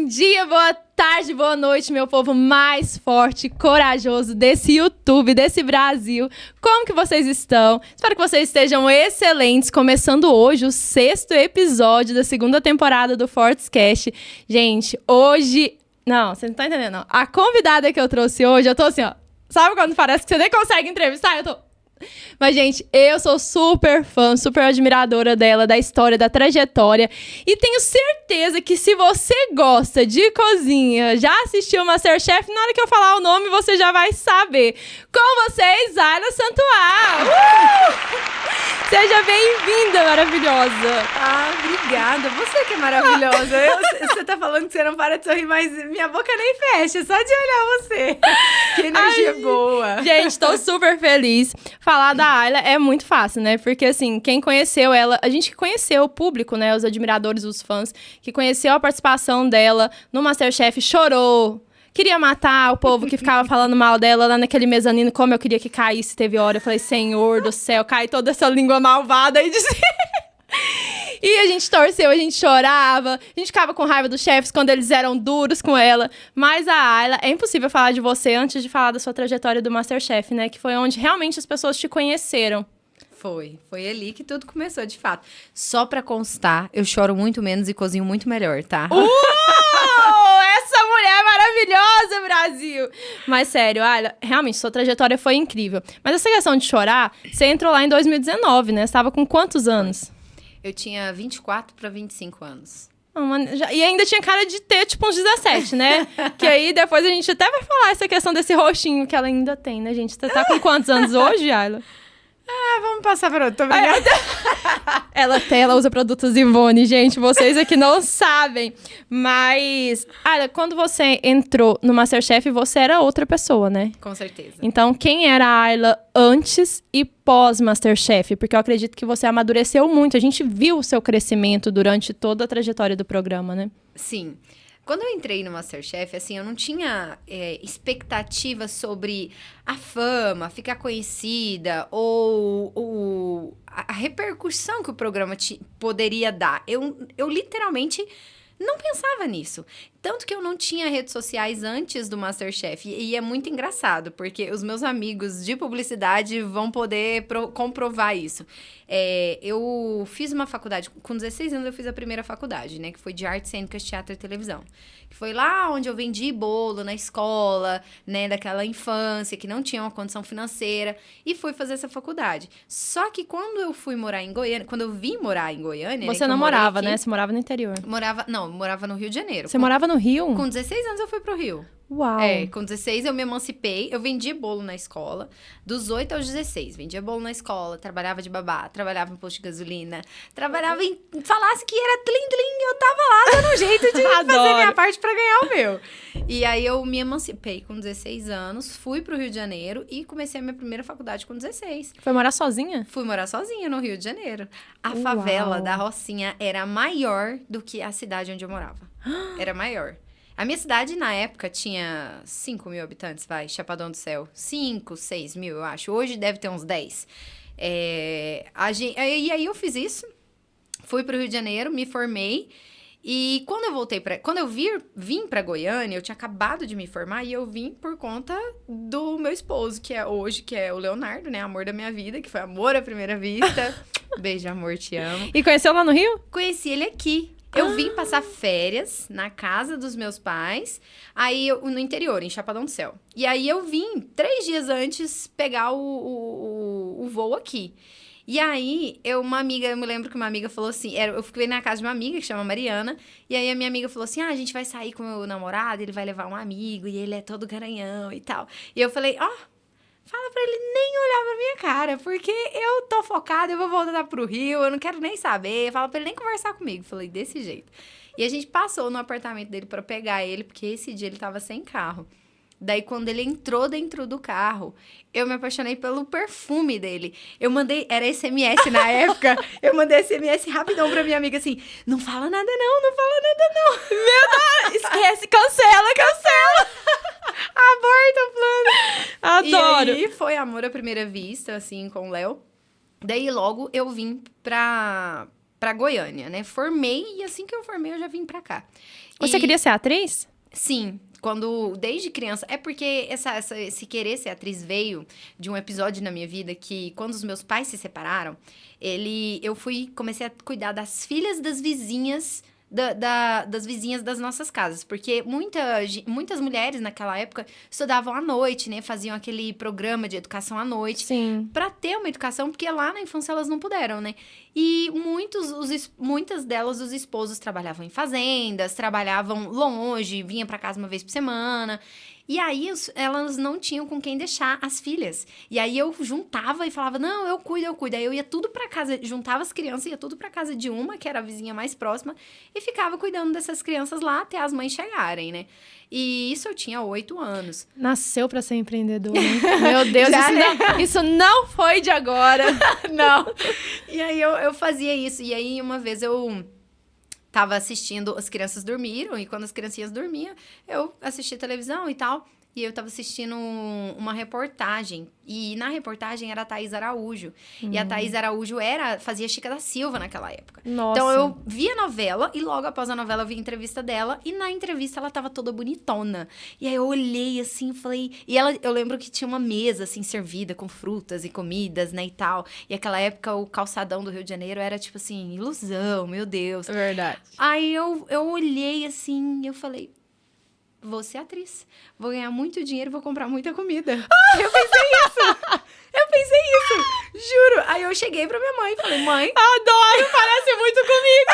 Bom dia, boa tarde, boa noite, meu povo mais forte, corajoso desse YouTube, desse Brasil. Como que vocês estão? Espero que vocês estejam excelentes. Começando hoje o 6º episódio da 2ª temporada do Fortescast. Gente, hoje... Não, você não tá entendendo, não. A convidada que eu trouxe hoje, eu tô assim, ó. Sabe quando parece que você nem consegue entrevistar? Eu tô... Mas, gente, eu sou super fã, super admiradora dela, da história, da trajetória. E tenho certeza que se você gosta de cozinha, já assistiu o MasterChef, na hora que eu falar o nome, você já vai saber. Com vocês, Ayla Santuar! Seja bem-vinda, maravilhosa! Ah, obrigada. Você que é maravilhosa. Você tá falando que você não para de sorrir, mas minha boca nem fecha, só de olhar você. Que energia boa. Gente, tô super feliz. Falar da Ayla é muito fácil, né? Porque, assim, quem conheceu ela... A gente que conheceu o público, né? Os admiradores, os fãs, que conheceu a participação dela no MasterChef, chorou. Queria matar o povo que ficava falando mal dela lá naquele mezanino. Como eu queria que caísse, teve hora. Eu falei, Senhor do céu, cai toda essa língua malvada aí de cima. E a gente torceu, a gente chorava, a gente ficava com raiva dos chefes quando eles eram duros com ela. Mas a Ayla, é impossível falar de você antes de falar da sua trajetória do MasterChef, né? Que foi onde realmente as pessoas te conheceram. Foi ali que tudo começou, de fato. Só pra constar, eu choro muito menos e cozinho muito melhor, tá? Essa mulher é maravilhosa, Brasil! Mas sério, Ayla, realmente, sua trajetória foi incrível. Mas essa questão de chorar, você entrou lá em 2019, né? Você estava com quantos anos? Eu tinha 24 para 25 anos. E ainda tinha cara de ter, tipo, uns 17, né? Que aí depois a gente até vai falar essa questão desse roxinho que ela ainda tem, né, gente? Você tá com quantos anos hoje, Ayla? Vamos passar para outro, tô brincando. Ela usa produtos Ivone, gente, vocês aqui não sabem. Mas, Ayla, quando você entrou no MasterChef, você era outra pessoa, né? Com certeza. Então, quem era a Ayla antes e pós-MasterChef? Porque eu acredito que você amadureceu muito. A gente viu o seu crescimento durante toda a trajetória do programa, né? Sim. Quando eu entrei no MasterChef, assim, eu não tinha expectativa sobre a fama, ficar conhecida ou a repercussão que o programa poderia dar. Eu literalmente não pensava nisso. Tanto que eu não tinha redes sociais antes do MasterChef. E é muito engraçado, porque os meus amigos de publicidade vão poder comprovar isso. Eu fiz uma faculdade, com 16 anos eu fiz a primeira faculdade, né? Que foi de artes cênicas, teatro e televisão. Que foi lá onde eu vendi bolo na escola, né? Daquela infância que não tinha uma condição financeira. E fui fazer essa faculdade. Só que quando eu fui morar em Goiânia, quando eu vim morar em Goiânia... Você não morava, né? Você morava no interior. Morava no Rio de Janeiro. Você morava no Rio? Com 16 anos eu fui pro Rio. Uau! Com 16 eu me emancipei, eu vendia bolo na escola, dos 8 aos 16, vendia bolo na escola, trabalhava de babá, trabalhava em posto de gasolina, trabalhava em... Falasse que era tlim-tlim, eu tava lá dando um jeito de fazer minha parte pra ganhar o meu. E aí eu me emancipei com 16 anos, fui pro Rio de Janeiro e comecei a minha primeira faculdade com 16. Foi morar sozinha? Fui morar sozinha no Rio de Janeiro. A favela da Rocinha era maior do que a cidade onde eu morava. Era maior. A minha cidade, na época, tinha 5 mil habitantes, Chapadão do Céu. 5, 6 mil, eu acho. Hoje deve ter uns 10. E aí eu fiz isso, fui pro Rio de Janeiro, me formei. E quando eu vim pra Goiânia, eu tinha acabado de me formar e eu vim por conta do meu esposo, que é o Leonardo, né? Amor da minha vida, que foi amor à primeira vista. Beijo, amor, te amo. E conheceu lá no Rio? Conheci ele aqui. Eu vim passar férias na casa dos meus pais, no interior, em Chapadão do Céu. E aí eu vim 3 dias antes pegar o voo aqui. E aí, eu me lembro que uma amiga falou assim, eu fiquei na casa de uma amiga que chama Mariana, e aí a minha amiga falou assim, a gente vai sair com o meu namorado, ele vai levar um amigo, e ele é todo garanhão e tal. E eu falei, fala pra ele nem olhar pra minha cara, porque eu tô focada, eu vou voltar pro Rio, eu não quero nem saber. Fala pra ele nem conversar comigo. Falei, desse jeito. E a gente passou no apartamento dele pra pegar ele, porque esse dia ele tava sem carro. Daí, quando ele entrou dentro do carro, eu me apaixonei pelo perfume dele. Era SMS na época, eu mandei SMS rapidão pra minha amiga assim, não fala nada não, não fala nada não. Meu Deus, esquece, cancela. Aborta o plano. Adoro. E aí, foi amor à primeira vista, assim, com o Léo. Daí, logo, eu vim pra pra Goiânia, né? Formei e assim que eu formei, eu já vim pra cá. Você queria ser atriz? Sim, desde criança. É porque esse querer ser atriz veio de um episódio na minha vida que, quando os meus pais se separaram, comecei a cuidar das filhas das vizinhas. Das vizinhas das nossas casas, porque muitas mulheres naquela época estudavam à noite, né? Faziam aquele programa de educação à noite. Sim. Pra ter uma educação, porque lá na infância elas não puderam, né? E muitas delas, os esposos trabalhavam em fazendas, trabalhavam longe, vinham pra casa uma vez por semana. E aí, elas não tinham com quem deixar as filhas. E aí, eu juntava e falava, não, eu cuido. Aí, eu ia tudo pra casa, juntava as crianças, ia tudo pra casa de uma, que era a vizinha mais próxima, e ficava cuidando dessas crianças lá até as mães chegarem, né? E isso eu tinha 8 anos. Nasceu pra ser empreendedora. Meu Deus, isso não foi de agora. Não. E aí, eu fazia isso. E aí, uma vez eu tava assistindo, as crianças dormiram, e quando as criancinhas dormiam, eu assistia televisão e tal, e eu tava assistindo uma reportagem, e na reportagem era a Thaís Araújo, e a Thaís Araújo fazia Chica da Silva naquela época. Nossa. Então, eu via a novela, e logo após a novela eu vi a entrevista dela, e na entrevista ela tava toda bonitona. E aí eu olhei assim, falei... E eu lembro que tinha uma mesa, assim, servida com frutas e comidas, né, e tal. E naquela época, o calçadão do Rio de Janeiro era, tipo assim, ilusão, meu Deus. Verdade. Aí eu olhei assim, e eu falei... Vou ser atriz. Vou ganhar muito dinheiro, vou comprar muita comida. Eu pensei isso. Juro. Aí eu cheguei pra minha mãe e falei, mãe... Adoro, parece muito comigo.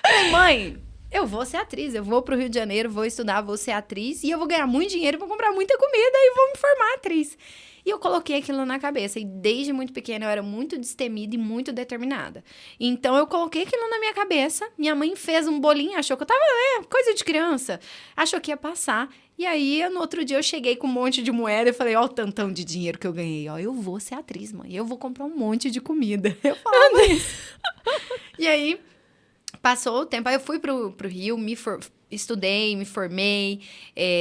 Falei, mãe, eu vou ser atriz. Eu vou pro Rio de Janeiro, vou estudar, vou ser atriz. E eu vou ganhar muito dinheiro, vou comprar muita comida e vou me formar atriz. E eu coloquei aquilo na cabeça. E desde muito pequena eu era muito destemida e muito determinada. Então eu coloquei aquilo na minha cabeça. Minha mãe fez um bolinho, achou que eu tava... coisa de criança. Achou que ia passar. E aí, no outro dia, eu cheguei com um monte de moeda e falei, ó o tantão de dinheiro que eu ganhei. Ó, eu vou ser atriz, mãe. Eu vou comprar um monte de comida. Eu falava isso. E aí, passou o tempo. Aí eu fui pro Rio, estudei, me formei.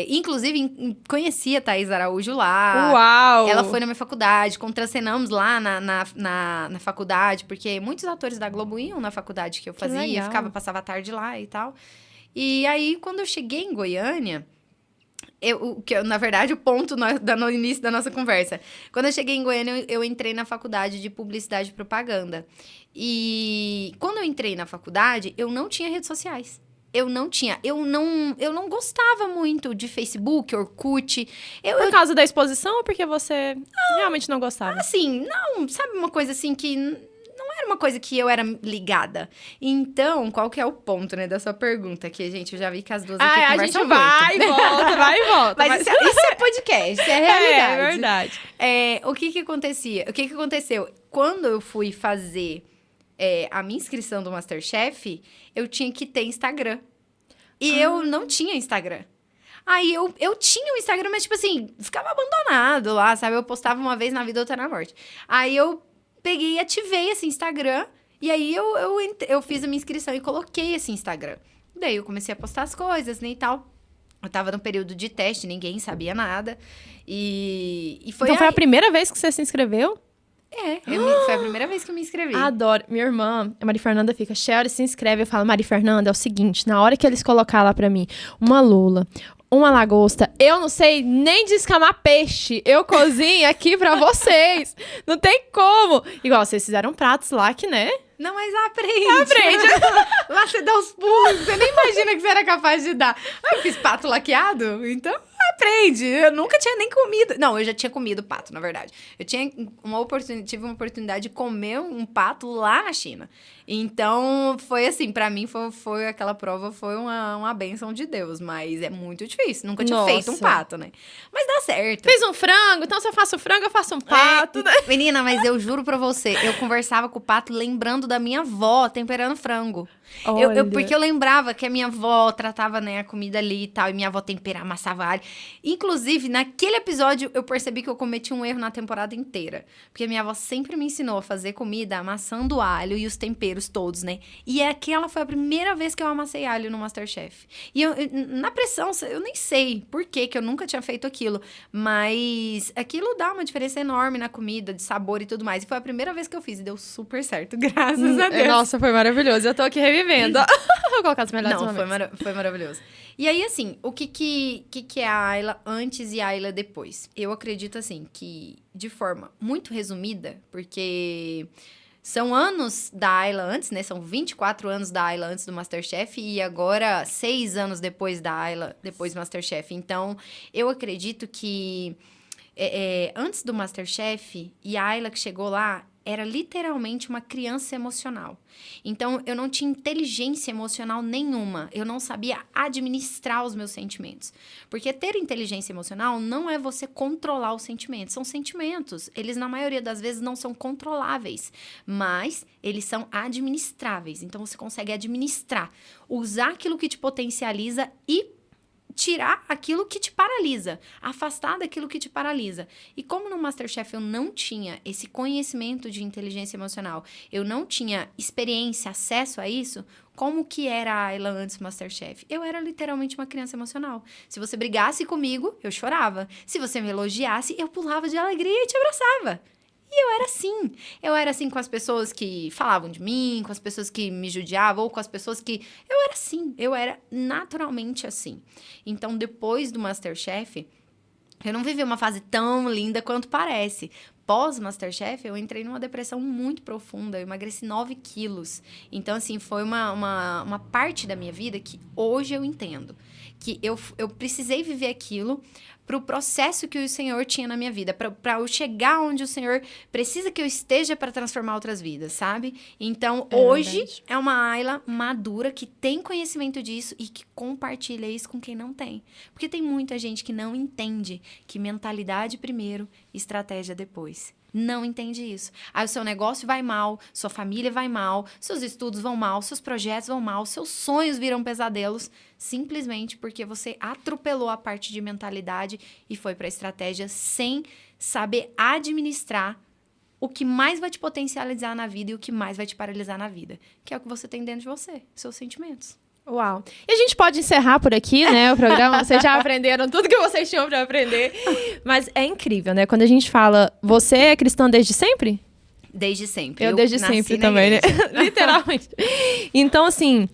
Inclusive, conheci a Thaís Araújo lá. Uau! Ela foi na minha faculdade. Contracenamos lá na faculdade, porque muitos atores da Globo iam na faculdade que eu fazia. Passava a tarde lá e tal. E aí, quando eu cheguei em Goiânia... na verdade, o ponto no início da nossa conversa. Quando eu cheguei em Goiânia, eu entrei na faculdade de Publicidade e Propaganda. E quando eu entrei na faculdade, eu não tinha redes sociais. Eu não gostava muito de Facebook, Orkut. Por causa da exposição ou porque você realmente não gostava? Assim, não, sabe uma coisa assim que... Não era uma coisa que eu era ligada. Então, qual que é o ponto, né, da sua pergunta? Que, gente, eu já vi que as duas aqui conversam muito. Vai e volta. Mas isso é podcast, isso é realidade. É verdade. O que acontecia? O que aconteceu? Quando eu fui fazer a minha inscrição do MasterChef, eu tinha que ter Instagram. E eu não tinha Instagram. Aí eu tinha um Instagram, mas, tipo assim, ficava abandonado lá, sabe? Eu postava uma vez na vida, outra na morte. Aí eu peguei e ativei esse Instagram. E aí eu fiz a minha inscrição e coloquei esse Instagram. Daí eu comecei a postar as coisas, né, e tal. Eu tava no período de teste, ninguém sabia nada. E foi Então foi a primeira vez que você se inscreveu? Foi a primeira vez que eu me inscrevi. Adoro. Minha irmã, a Mari Fernanda, fica, Shelly, se inscreve. Eu falo, Mari Fernanda, é o seguinte, na hora que eles colocar lá pra mim uma lula, uma lagosta, eu não sei nem descamar peixe. Eu cozinho aqui pra vocês. Não tem como. Igual, vocês fizeram pratos lá que, né? Não, mas aprende. Lá você dá os pulos, você nem imagina que você era capaz de dar. Eu fiz pato laqueado, então aprende. Eu nunca tinha nem comido. Não, eu já tinha comido pato, na verdade. Eu tive uma oportunidade de comer um pato lá na China. Então, foi assim, pra mim, foi aquela prova, foi uma bênção de Deus. Mas é muito difícil. Nunca tinha feito um pato, né? Mas dá certo. Fez um frango, então se eu faço frango, eu faço um pato. Né? Menina, mas eu juro pra você, eu conversava com o pato lembrando da minha avó temperando frango. Porque eu lembrava que a minha avó tratava, né, a comida ali e tal, e minha avó amassava alho. Inclusive, naquele episódio, eu percebi que eu cometi um erro na temporada inteira. Porque minha avó sempre me ensinou a fazer comida amassando alho e os temperos temperos todos, né? E aquela foi a primeira vez que eu amassei alho no MasterChef. E na pressão, eu nem sei por que eu nunca tinha feito aquilo. Mas aquilo dá uma diferença enorme na comida, de sabor e tudo mais. E foi a primeira vez que eu fiz e deu super certo, graças a Deus. Nossa, foi maravilhoso. Eu tô aqui revivendo. Vou colocar os melhores momentos. Foi maravilhoso. E aí, assim, o que é a Ayla antes e a Ayla depois? Eu acredito, assim, que de forma muito resumida, porque são anos da Ayla antes, né? São 24 anos da Ayla antes do MasterChef e agora 6 anos depois da Ayla, depois do MasterChef. Então, eu acredito que antes do MasterChef e a Ayla que chegou lá, era literalmente uma criança emocional. Então, eu não tinha inteligência emocional nenhuma. Eu não sabia administrar os meus sentimentos. Porque ter inteligência emocional não é você controlar os sentimentos. São sentimentos. Eles, na maioria das vezes, não são controláveis. Mas eles são administráveis. Então, você consegue administrar. Usar aquilo que te potencializa e tirar aquilo que te paralisa, afastar daquilo que te paralisa. E como no MasterChef eu não tinha esse conhecimento de inteligência emocional, eu não tinha experiência, acesso a isso, como que era a Ayla antes do MasterChef? Eu era literalmente uma criança emocional. Se você brigasse comigo, eu chorava. Se você me elogiasse, eu pulava de alegria e te abraçava. E eu era assim. Eu era assim com as pessoas que falavam de mim, com as pessoas que me judiavam, ou com as pessoas que... Eu era assim. Eu era naturalmente assim. Então, depois do MasterChef, eu não vivi uma fase tão linda quanto parece. Pós-MasterChef, eu entrei numa depressão muito profunda. Eu emagreci 9 quilos. Então, assim, foi uma parte da minha vida que hoje eu entendo. Que eu precisei viver aquilo para o processo que o Senhor tinha na minha vida, para eu chegar onde o Senhor precisa que eu esteja para transformar outras vidas, sabe? Então, hoje verdade. é uma Ayla madura que tem conhecimento disso e que compartilha isso com quem não tem. Porque tem muita gente que não entende que mentalidade primeiro, estratégia depois. Não entende isso. Aí o seu negócio vai mal, sua família vai mal, seus estudos vão mal, seus projetos vão mal, seus sonhos viram pesadelos, simplesmente porque você atropelou a parte de mentalidade e foi para a estratégia sem saber administrar o que mais vai te potencializar na vida e o que mais vai te paralisar na vida, que é o que você tem dentro de você, seus sentimentos. Uau. E a gente pode encerrar por aqui, né, o programa. Vocês já aprenderam tudo que vocês tinham para aprender. Mas é incrível, né? Quando a gente fala, você é cristã desde sempre? Desde sempre. Eu desde sempre também, né? Literalmente. Então, assim,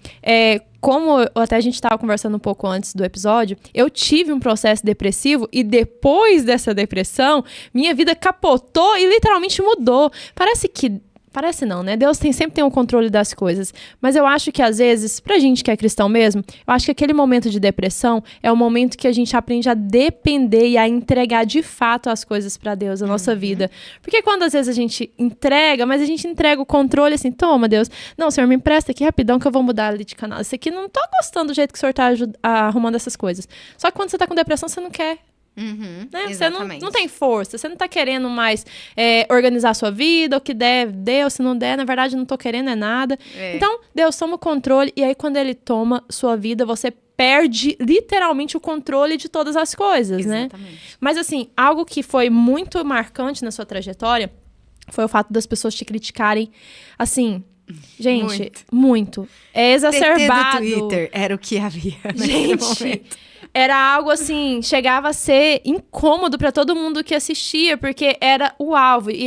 como até a gente estava conversando um pouco antes do episódio, eu tive um processo depressivo e depois dessa depressão, minha vida capotou e literalmente mudou. Parece não, né? Deus sempre tem o controle das coisas. Mas eu acho que, às vezes, pra gente que é cristão mesmo, eu acho que aquele momento de depressão é o momento que a gente aprende a depender e a entregar de fato as coisas pra Deus, a nossa vida. Porque quando, às vezes, a gente entrega, mas a gente entrega o controle assim, toma, Deus. Não, Senhor, me empresta aqui rapidão que eu vou mudar ali de canal. Isso aqui não tô gostando do jeito que o Senhor tá arrumando essas coisas. Só que quando você tá com depressão, você não quer. Né? Você não tem força, você não tá querendo mais organizar a sua vida, o que der, deu, se não der, na verdade não tô querendo nada. Então, Deus toma o controle e aí quando Ele toma sua vida, você perde literalmente o controle de todas as coisas, né? Mas assim, algo que foi muito marcante na sua trajetória foi o fato das pessoas te criticarem, assim... Gente, muito. É exacerbado. PT do Twitter era o que havia naquele momento. Era algo assim, chegava a ser incômodo pra todo mundo que assistia, porque era o alvo. E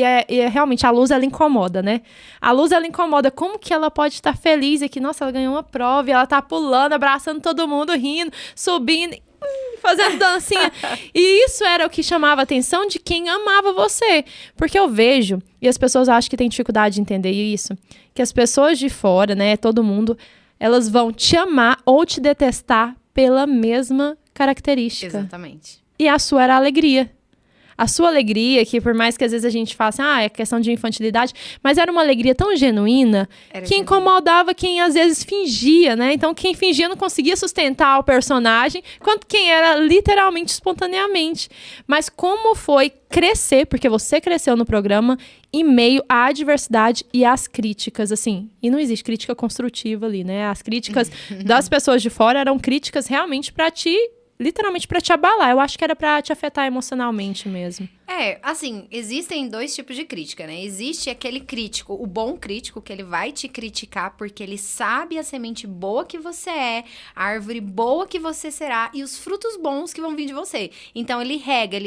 realmente, a luz, ela incomoda, né? A luz, ela incomoda. Como que ela pode estar feliz aqui? Nossa, ela ganhou uma prova e ela tá pulando, abraçando todo mundo, rindo, subindo... fazendo dancinha. E isso era o que chamava a atenção de quem amava você. Porque eu vejo, e as pessoas acham que têm dificuldade de entender isso, que as pessoas de fora, né, todo mundo, elas vão te amar ou te detestar pela mesma característica. Exatamente. E a sua era a alegria. A sua alegria, que por mais que às vezes a gente faça, é questão de infantilidade, mas era uma alegria tão genuína que incomodava quem às vezes fingia, né? Então quem fingia não conseguia sustentar o personagem, quanto quem era literalmente, espontaneamente. Mas como foi crescer, porque você cresceu no programa, em meio à adversidade e às críticas, assim. E não existe crítica construtiva ali, né? As críticas das pessoas de fora eram críticas realmente pra literalmente pra te abalar. Eu acho que era pra te afetar emocionalmente mesmo. Assim, existem 2 tipos de crítica, né? Existe aquele crítico, o bom crítico, que ele vai te criticar porque ele sabe a semente boa que você é, a árvore boa que você será e os frutos bons que vão vir de você. Então, ele rega,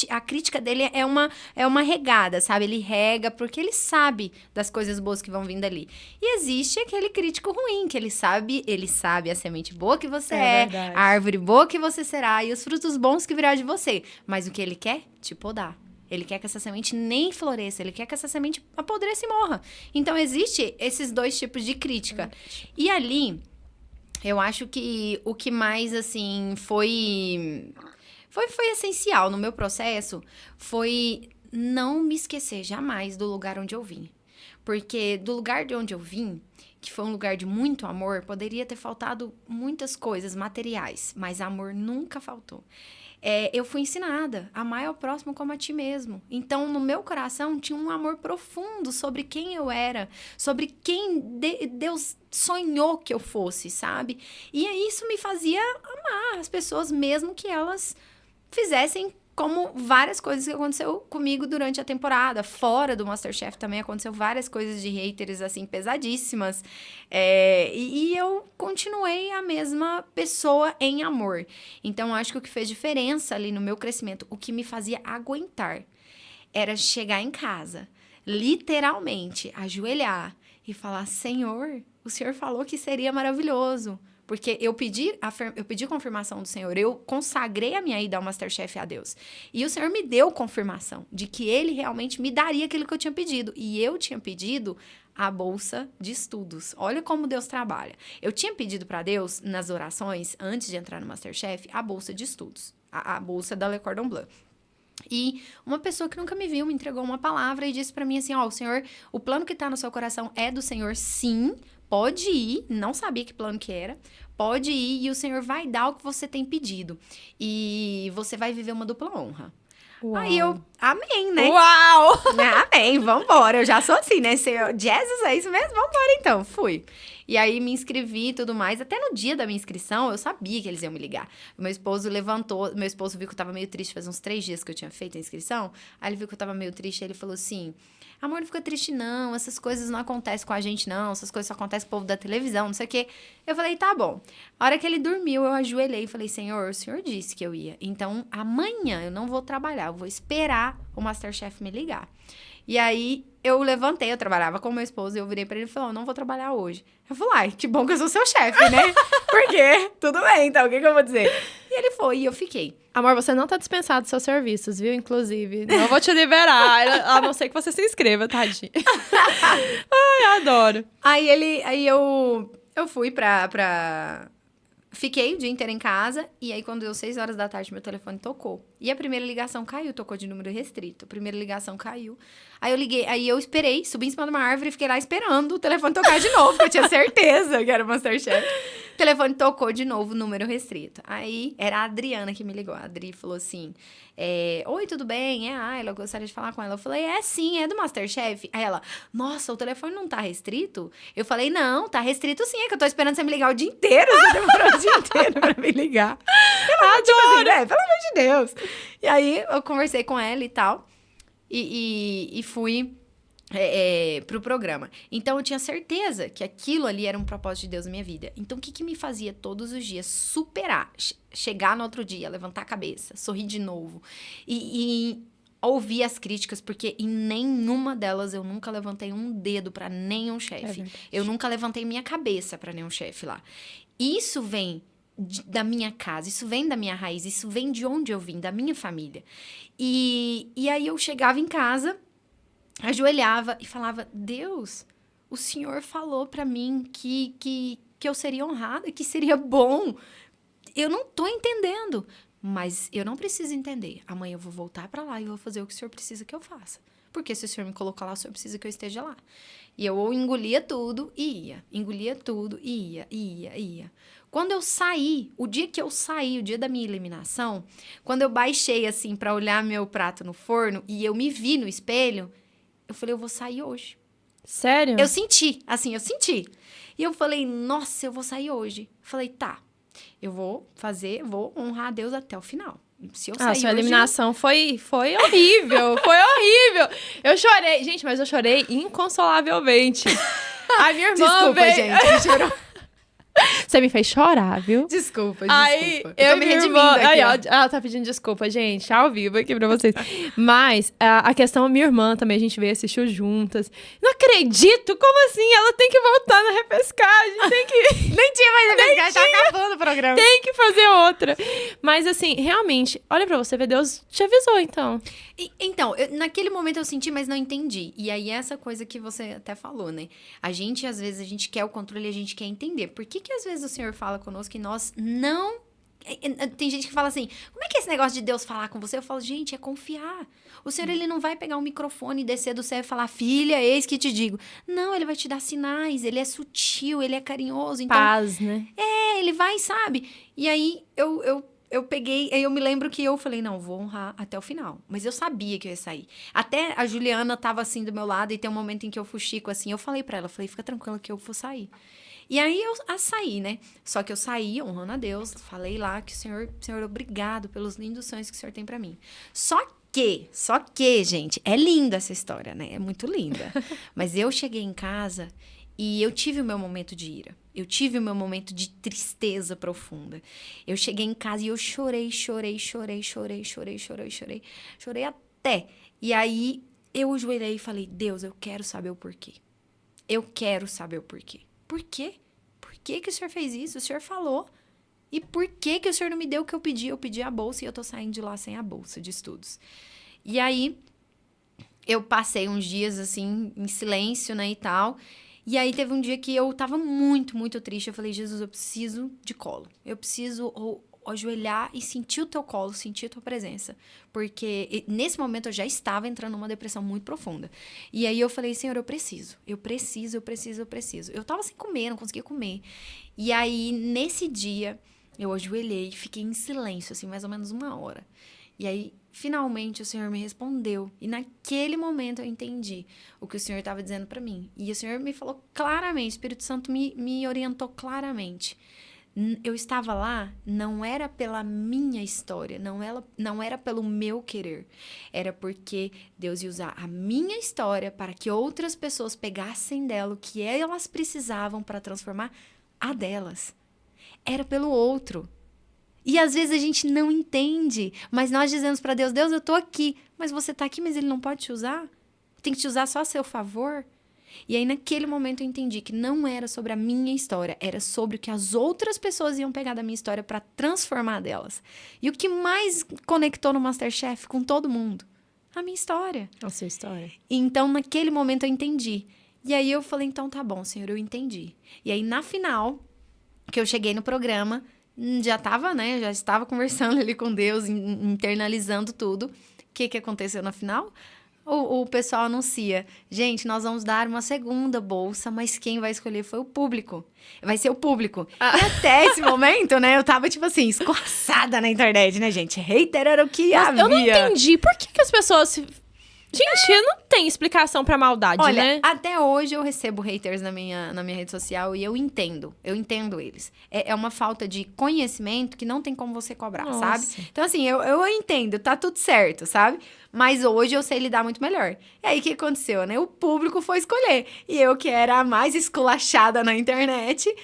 a crítica dele é uma regada, sabe? Ele rega porque ele sabe das coisas boas que vão vir dali. E existe aquele crítico ruim, que ele sabe a semente boa que você é, a árvore boa que você será e os frutos bons que virá de você. Mas o que ele quer? Te podar. Ele quer que essa semente nem floresça, ele quer que essa semente apodreça e morra. Então, existe esses 2 tipos de crítica. E ali, eu acho que o que mais, assim, foi essencial no meu processo foi não me esquecer jamais do lugar onde eu vim. Porque do lugar de onde eu vim, que foi um lugar de muito amor, poderia ter faltado muitas coisas materiais, mas amor nunca faltou. Eu fui ensinada a amar ao próximo como a ti mesmo. Então, no meu coração, tinha um amor profundo sobre quem eu era, sobre quem Deus sonhou que eu fosse, sabe? E isso me fazia amar as pessoas, mesmo que elas fizessem como várias coisas que aconteceu comigo durante a temporada. Fora do MasterChef também aconteceu várias coisas de haters, assim, pesadíssimas. E eu continuei a mesma pessoa em amor. Então, acho que o que fez diferença ali no meu crescimento, o que me fazia aguentar, era chegar em casa, literalmente, ajoelhar e falar: Senhor, o Senhor falou que seria maravilhoso. Porque eu pedi confirmação do Senhor, eu consagrei a minha ida ao MasterChef a Deus. E o Senhor me deu confirmação de que Ele realmente me daria aquilo que eu tinha pedido. E eu tinha pedido a bolsa de estudos. Olha como Deus trabalha. Eu tinha pedido para Deus, nas orações, antes de entrar no MasterChef, a bolsa de estudos. A bolsa da Le Cordon Bleu. E uma pessoa que nunca me viu me entregou uma palavra e disse para mim assim: o Senhor, o plano que tá no seu coração é do Senhor, sim. Pode ir, não sabia que plano que era, pode ir e o Senhor vai dar o que você tem pedido. E você vai viver uma dupla honra. Uau. Aí eu, amém, né? Uau! Amém, vambora. Eu já sou assim, né? Jesus, é isso mesmo? Vambora então, fui. E aí me inscrevi e tudo mais. Até no dia da minha inscrição, eu sabia que eles iam me ligar. Meu esposo viu que eu tava meio triste, faz uns 3 dias que eu tinha feito a inscrição. Aí ele viu que eu tava meio triste, aí ele falou assim: amor, não fica triste não, essas coisas não acontecem com a gente não, essas coisas só acontecem com o povo da televisão, não sei o quê. Eu falei, tá bom. A hora que ele dormiu, eu ajoelhei e falei: Senhor, o Senhor disse que eu ia. Então, amanhã eu não vou trabalhar, eu vou esperar o MasterChef me ligar. E aí, eu levantei, eu trabalhava com meu esposo, e eu virei pra ele e falei: não vou trabalhar hoje. Eu falei: ai, que bom que eu sou seu chefe, né? Porque, tudo bem, então, o que eu vou dizer? E ele foi, e eu fiquei. Amor, você não tá dispensado dos seus serviços, viu? Inclusive, não vou te liberar, a não ser que você se inscreva, tadinha. Ai, adoro. Aí eu fui Fiquei o dia inteiro em casa, e aí quando deu 6 horas da tarde, meu telefone tocou. E a primeira ligação caiu, tocou de número restrito. A primeira ligação caiu. Aí eu liguei, aí eu esperei, subi em cima de uma árvore e fiquei lá esperando o telefone tocar de novo, porque eu tinha certeza que era o MasterChef. O telefone tocou de novo, número restrito. Aí era a Adriana que me ligou. A Adri falou assim: oi, tudo bem? É a Ayla, eu gostaria de falar com ela. Eu falei: sim, é do MasterChef. Aí ela: nossa, o telefone não tá restrito? Eu falei: não, tá restrito sim, é que eu tô esperando você me ligar o dia inteiro. Você demorou o dia inteiro pra me ligar. Ela, tipo assim, pelo amor de Deus. E aí eu conversei com ela e tal, e fui pro programa. Então eu tinha certeza que aquilo ali era um propósito de Deus na minha vida. Então o que me fazia todos os dias superar, chegar no outro dia, levantar a cabeça, sorrir de novo e ouvir as críticas, porque em nenhuma delas eu nunca levantei um dedo pra nenhum chefe. Eu nunca levantei minha cabeça pra nenhum chefe lá. Isso vem da minha casa, isso vem da minha raiz, isso vem de onde eu vim, da minha família. E aí eu chegava em casa, ajoelhava e falava: Deus, o Senhor falou pra mim que eu seria honrada, que seria bom. Eu não tô entendendo, mas eu não preciso entender. Amanhã eu vou voltar pra lá e vou fazer o que o Senhor precisa que eu faça. Porque se o Senhor me colocar lá, o Senhor precisa que eu esteja lá. E eu engolia tudo e ia. Engolia tudo e ia. Quando eu saí, o dia que eu saí, o dia da minha eliminação, quando eu baixei, assim, pra olhar meu prato no forno e eu me vi no espelho, eu falei: eu vou sair hoje. Sério? Eu senti. E eu falei: nossa, eu vou sair hoje. Falei: tá. eu vou honrar a Deus até o final. Se eu sair sua hoje, eliminação foi horrível, foi horrível. Eu chorei, gente, mas eu chorei inconsolavelmente. A minha irmã Desculpa, veio... gente, me chorou. Você me fez chorar, viu? Desculpa. Aí, eu eu tô e me minha redimindo irmã... aqui, Aí, ó. ó, ela tá pedindo desculpa, gente, ao vivo aqui pra vocês. Mas a questão, minha irmã também, a gente veio assistir juntas. Não acredito, como assim? Ela tem que voltar na repescagem, tem que... Nem tinha mais repescagem, tá acabando o programa. Tem que fazer outra. Mas assim, realmente, olha pra você ver, Deus te avisou, então. Então, naquele momento eu senti, mas não entendi. E aí, essa coisa que você até falou, né? A gente, às vezes, a gente quer o controle e a gente quer entender. Por que às vezes, o Senhor fala conosco e nós não... Tem gente que fala assim, como é que é esse negócio de Deus falar com você? Eu falo, gente, é confiar. O Senhor, ele não vai pegar um microfone e descer do céu e falar, filha, eis que te digo. Não, ele vai te dar sinais, ele é sutil, ele é carinhoso. Então, Paz, né? ele vai, sabe? E aí, eu peguei, aí eu me lembro que eu falei, não, vou honrar até o final. Mas eu sabia que eu ia sair. Até a Juliana tava assim do meu lado e tem um momento em que eu fuxico assim, eu falei pra ela, falei, fica tranquila que eu vou sair. E aí eu saí, né? Só que eu saí honrando a Deus, falei lá que Senhor, obrigado pelos lindos sonhos que o Senhor tem pra mim. Só que, gente, é linda essa história, né? É muito linda. Mas eu cheguei em casa e eu tive o meu momento de ira. Eu tive o meu momento de tristeza profunda. Eu cheguei em casa e eu chorei até. E aí eu ajoelhei e falei, Deus, eu quero saber o porquê. Eu quero saber o porquê. Por quê? Por que o Senhor fez isso? O Senhor falou. E por que o Senhor não me deu o que eu pedi? Eu pedi a bolsa e eu tô saindo de lá sem a bolsa de estudos. E aí, eu passei uns dias, assim, em silêncio, né, e tal. E aí, teve um dia que eu tava muito, muito triste. Eu falei, Jesus, eu preciso de colo. Eu preciso ajoelhar e sentir o teu colo, sentir a tua presença. Porque nesse momento eu já estava entrando numa depressão muito profunda. E aí eu falei, Senhor, eu preciso. Eu tava sem comer, não conseguia comer. E aí, nesse dia, eu ajoelhei, fiquei em silêncio, assim, mais ou menos 1 hora. E aí, finalmente, o Senhor me respondeu. E naquele momento eu entendi o que o Senhor estava dizendo para mim. E o Senhor me falou claramente, o Espírito Santo me orientou claramente. Eu estava lá, não era pela minha história, não era pelo meu querer. Era porque Deus ia usar a minha história para que outras pessoas pegassem dela o que elas precisavam para transformar a delas. Era pelo outro. E às vezes a gente não entende, mas nós dizemos para Deus, Deus, eu tô aqui, mas você tá aqui, mas ele não pode te usar? Tem que te usar só a seu favor? E aí, naquele momento, eu entendi que não era sobre a minha história, era sobre o que as outras pessoas iam pegar da minha história para transformar delas. E o que mais conectou no MasterChef com todo mundo? A minha história. A sua história. Então, naquele momento, eu entendi. E aí, eu falei, então tá bom, Senhor, eu entendi. E aí, na final, que eu cheguei no programa, já estava conversando ali com Deus, internalizando tudo. O que aconteceu na final? O pessoal anuncia, gente, nós vamos dar uma segunda bolsa, mas quem vai escolher foi o público. Vai ser o público. E até esse momento, né, eu tava, tipo assim, escorraçada na internet, né, gente? Hater era o que havia. Eu não entendi. Por que as pessoas... Gente, não tem explicação pra maldade, olha, né? Até hoje eu recebo haters na minha rede social e eu entendo eles. É uma falta de conhecimento que não tem como você cobrar, Nossa. sabe? Então, assim, eu entendo, tá tudo certo, sabe? Mas hoje eu sei lidar muito melhor. E aí, o que aconteceu, né? O público foi escolher. E eu, que era a mais esculachada na internet,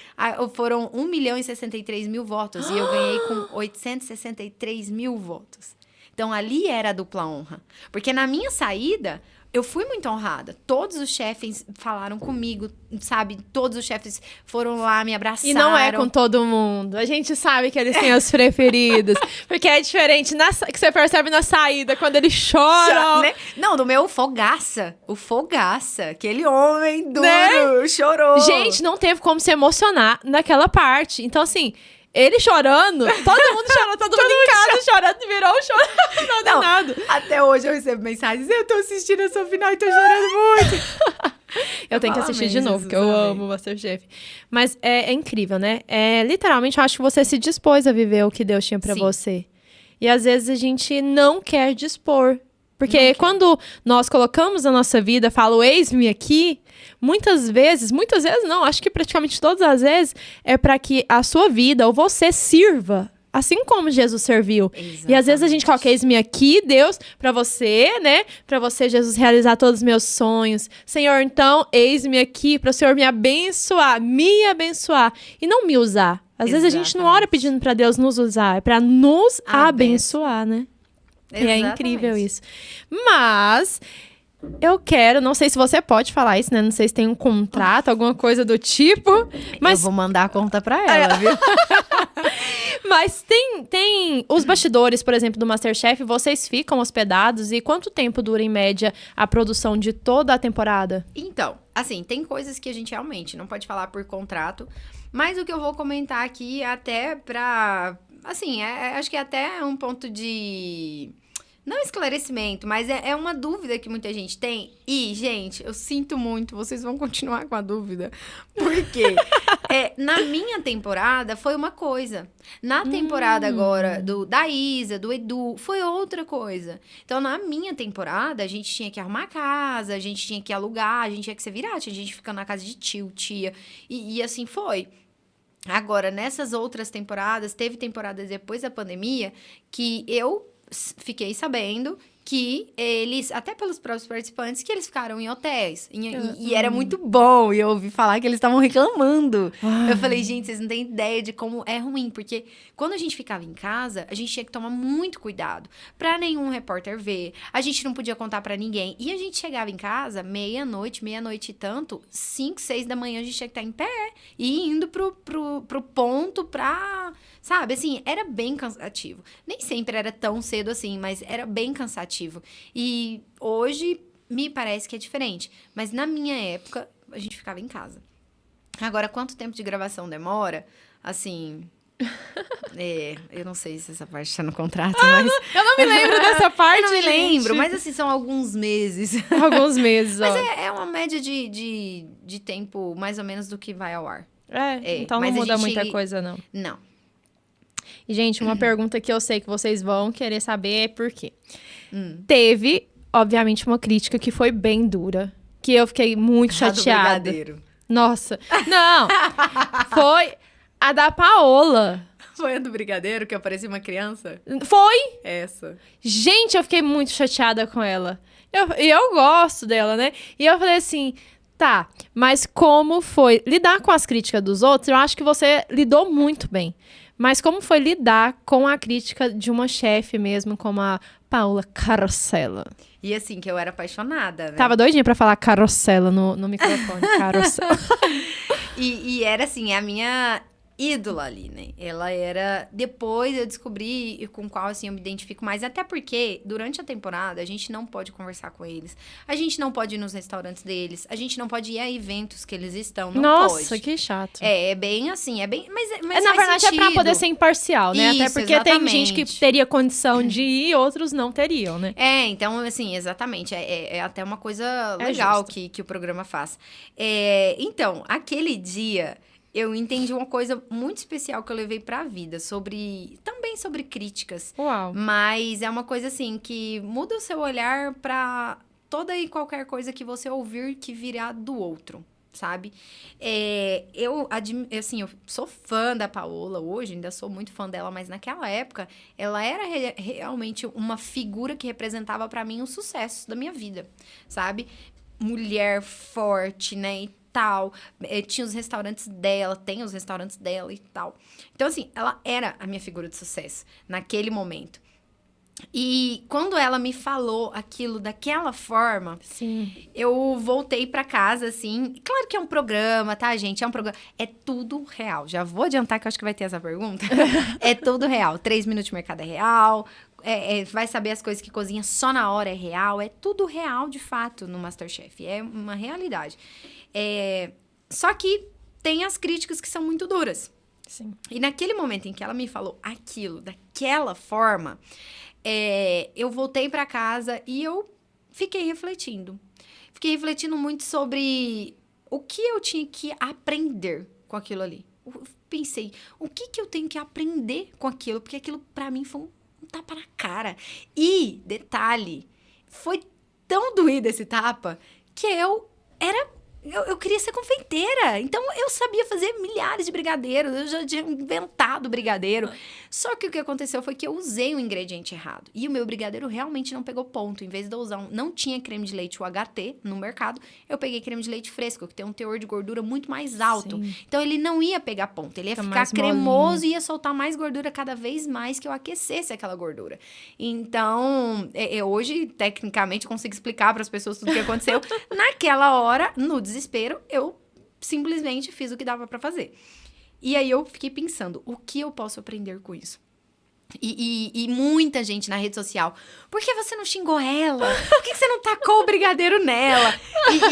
foram 1.063.000 votos. E eu ganhei com 863.000 votos. Então, ali era a dupla honra. Porque na minha saída, eu fui muito honrada. Todos os chefes falaram comigo, sabe? Todos os chefes foram lá, me abraçaram. E não é com todo mundo. A gente sabe que eles têm os preferidos. Porque é diferente que você percebe na saída, quando eles choram. Né? Não, do meu Fogaça. O Fogaça. Aquele homem duro, né? Chorou. Gente, não teve como se emocionar naquela parte. Então, assim... Ele chorando, todo mundo chorando, todo mundo em casa chorando, virou um choro danado. Até hoje eu recebo mensagens, eu tô assistindo essa final e tô chorando muito. Eu tenho que assistir de novo, porque eu amo o MasterChef. Mas é incrível, né? Literalmente, eu acho que você se dispôs a viver o que Deus tinha pra você. E às vezes a gente não quer dispor Porque quando nós colocamos a nossa vida, falo, eis-me aqui, muitas vezes não, acho que praticamente todas as vezes, é para que a sua vida ou você sirva, assim como Jesus serviu. Exatamente. E às vezes a gente coloca, eis-me aqui, Deus, para você, né? Para você, Jesus, realizar todos os meus sonhos. Senhor, então, eis-me aqui para o Senhor me abençoar. E não me usar. Às vezes a gente não ora pedindo para Deus nos usar, é para nos abençoar, né? E é incrível isso. Mas eu quero, não sei se você pode falar isso, né? Não sei se tem um contrato, alguma coisa do tipo. Mas eu vou mandar a conta pra ela, viu? Mas tem os bastidores, por exemplo, do MasterChef, vocês ficam hospedados e quanto tempo dura, em média, a produção de toda a temporada? Então, assim, tem coisas que a gente realmente não pode falar por contrato, mas o que eu vou comentar aqui é até pra... Assim, acho que é até um ponto de... Não esclarecimento, mas é uma dúvida que muita gente tem. E, gente, eu sinto muito, vocês vão continuar com a dúvida. Por quê? Na minha temporada, foi uma coisa. Na temporada agora, da Isa, do Edu, foi outra coisa. Então, na minha temporada, a gente tinha que arrumar a casa, a gente tinha que alugar, a gente tinha que se virar, tinha gente ficando na casa de tio, tia. E assim foi. Agora, nessas outras temporadas, teve temporadas depois da pandemia, que eu fiquei sabendo que eles, até pelos próprios participantes, que eles ficaram em hotéis. E era muito bom. E eu ouvi falar que eles estavam reclamando. Eu falei, gente, vocês não têm ideia de como é ruim. Porque quando a gente ficava em casa, a gente tinha que tomar muito cuidado pra nenhum repórter ver. A gente não podia contar pra ninguém. E a gente chegava em casa, meia-noite e tanto, 5, 6 da manhã, a gente tinha que estar em pé. E indo pro ponto pra... Sabe, assim, era bem cansativo. Nem sempre era tão cedo assim, mas era bem cansativo. E hoje me parece que é diferente. Mas na minha época, a gente ficava em casa. Agora, quanto tempo de gravação demora? Assim... eu não sei se essa parte tá no contrato, mas... Eu não me lembro dessa parte, eu não me gente. lembro, mas assim, são alguns meses. Alguns meses, ó. Mas é uma média de tempo mais ou menos do que vai ao ar. Então não muda muita coisa, não. Não. E, gente, uma pergunta que eu sei que vocês vão querer saber é por quê. Teve, obviamente, uma crítica que foi bem dura. Que eu fiquei muito chateada. Do brigadeiro. Nossa. Não! Foi a da Paola. Foi a do brigadeiro que eu parecia uma criança? Foi! Essa. Gente, eu fiquei muito chateada com ela. Eu gosto dela, né? E eu falei assim... Tá, mas como foi lidar com as críticas dos outros? Eu acho que você lidou muito bem. Mas como foi lidar com a crítica de uma chefe mesmo, como a Paola Carosella? E assim, que eu era apaixonada, né? Tava doidinha pra falar Carosella no microfone. Carosella. E era assim, a minha ídola ali, né? Ela era... Depois eu descobri com qual, assim, eu me identifico mais. Até porque, durante a temporada, a gente não pode conversar com eles. A gente não pode ir nos restaurantes deles. A gente não pode ir a eventos que eles estão. Não Nossa, pode. Que chato. É bem assim, é bem... Mas na verdade, sentido. É pra poder ser imparcial, né? Isso, até porque exatamente. Tem gente que teria condição de ir e outros não teriam, né? Então, assim, exatamente. É até uma coisa legal que o programa faz. Então, aquele dia... Eu entendi uma coisa muito especial que eu levei pra vida, também sobre críticas. Uau. Mas é uma coisa, assim, que muda o seu olhar pra toda e qualquer coisa que você ouvir que virá do outro, sabe? Eu sou fã da Paola hoje, ainda sou muito fã dela, mas naquela época, ela era realmente uma figura que representava pra mim o sucesso da minha vida, sabe? Mulher forte, né? E tal, tinha os restaurantes dela, tem os restaurantes dela e tal. Então, assim, ela era a minha figura de sucesso naquele momento. E quando ela me falou aquilo daquela forma, Sim. Eu voltei pra casa, assim... Claro que é um programa, tá, gente? É um programa... É tudo real. Já vou adiantar que eu acho que vai ter essa pergunta. É tudo real. 3 minutos de mercado é real. Vai saber as coisas que cozinha só na hora é real. É tudo real, de fato, no MasterChef. É uma realidade. Só que tem as críticas que são muito duras. Sim. E naquele momento em que ela me falou aquilo, daquela forma, eu voltei pra casa e eu fiquei refletindo. Fiquei refletindo muito sobre o que eu tinha que aprender com aquilo ali. Eu pensei, o que eu tenho que aprender com aquilo? Porque aquilo, pra mim, foi um tapa na cara. E, detalhe, foi tão doído esse tapa que eu queria ser confeiteira. Então, eu sabia fazer milhares de brigadeiros. Eu já tinha inventado brigadeiro. Só que o que aconteceu foi que eu usei o ingrediente errado. E o meu brigadeiro realmente não pegou ponto. Em vez de eu usar não tinha creme de leite UHT no mercado, eu peguei creme de leite fresco, que tem um teor de gordura muito mais alto. Sim. Então, ele não ia pegar ponto. Ele ia ficar cremoso e ia soltar mais gordura cada vez mais que eu aquecesse aquela gordura. Então, hoje, tecnicamente, eu consigo explicar para as pessoas tudo o que aconteceu. Naquela hora, no desespero, eu simplesmente fiz o que dava pra fazer. E aí eu fiquei pensando, o que eu posso aprender com isso? E muita gente na rede social, por que você não xingou ela? Por que você não tacou o brigadeiro nela?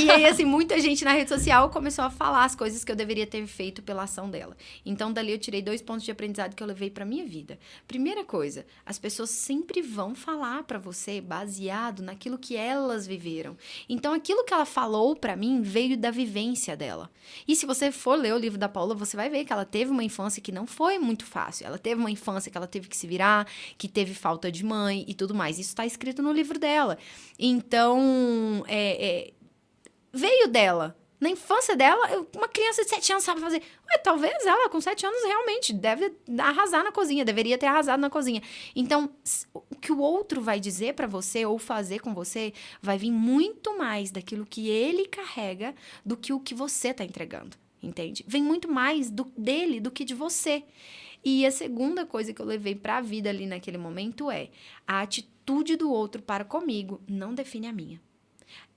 E aí, assim, muita gente na rede social começou a falar as coisas que eu deveria ter feito pela ação dela. Então, dali eu tirei 2 pontos de aprendizado que eu levei pra minha vida. Primeira coisa, as pessoas sempre vão falar pra você baseado naquilo que elas viveram. Então, aquilo que ela falou pra mim veio da vivência dela. E se você for ler o livro da Paula, você vai ver que ela teve uma infância que não foi muito fácil. Ela teve uma infância que ela teve que se virar, que teve falta de mãe e tudo mais. Isso está escrito no livro dela. Então, veio dela. Na infância dela, uma criança de 7 anos sabe fazer. Talvez ela, com 7 anos, realmente deve arrasar na cozinha. Deveria ter arrasado na cozinha. Então, o que o outro vai dizer pra você ou fazer com você vai vir muito mais daquilo que ele carrega do que o que você tá entregando. Entende? Vem muito mais dele do que de você. E a segunda coisa que eu levei pra vida ali naquele momento é a atitude do outro para comigo não define a minha.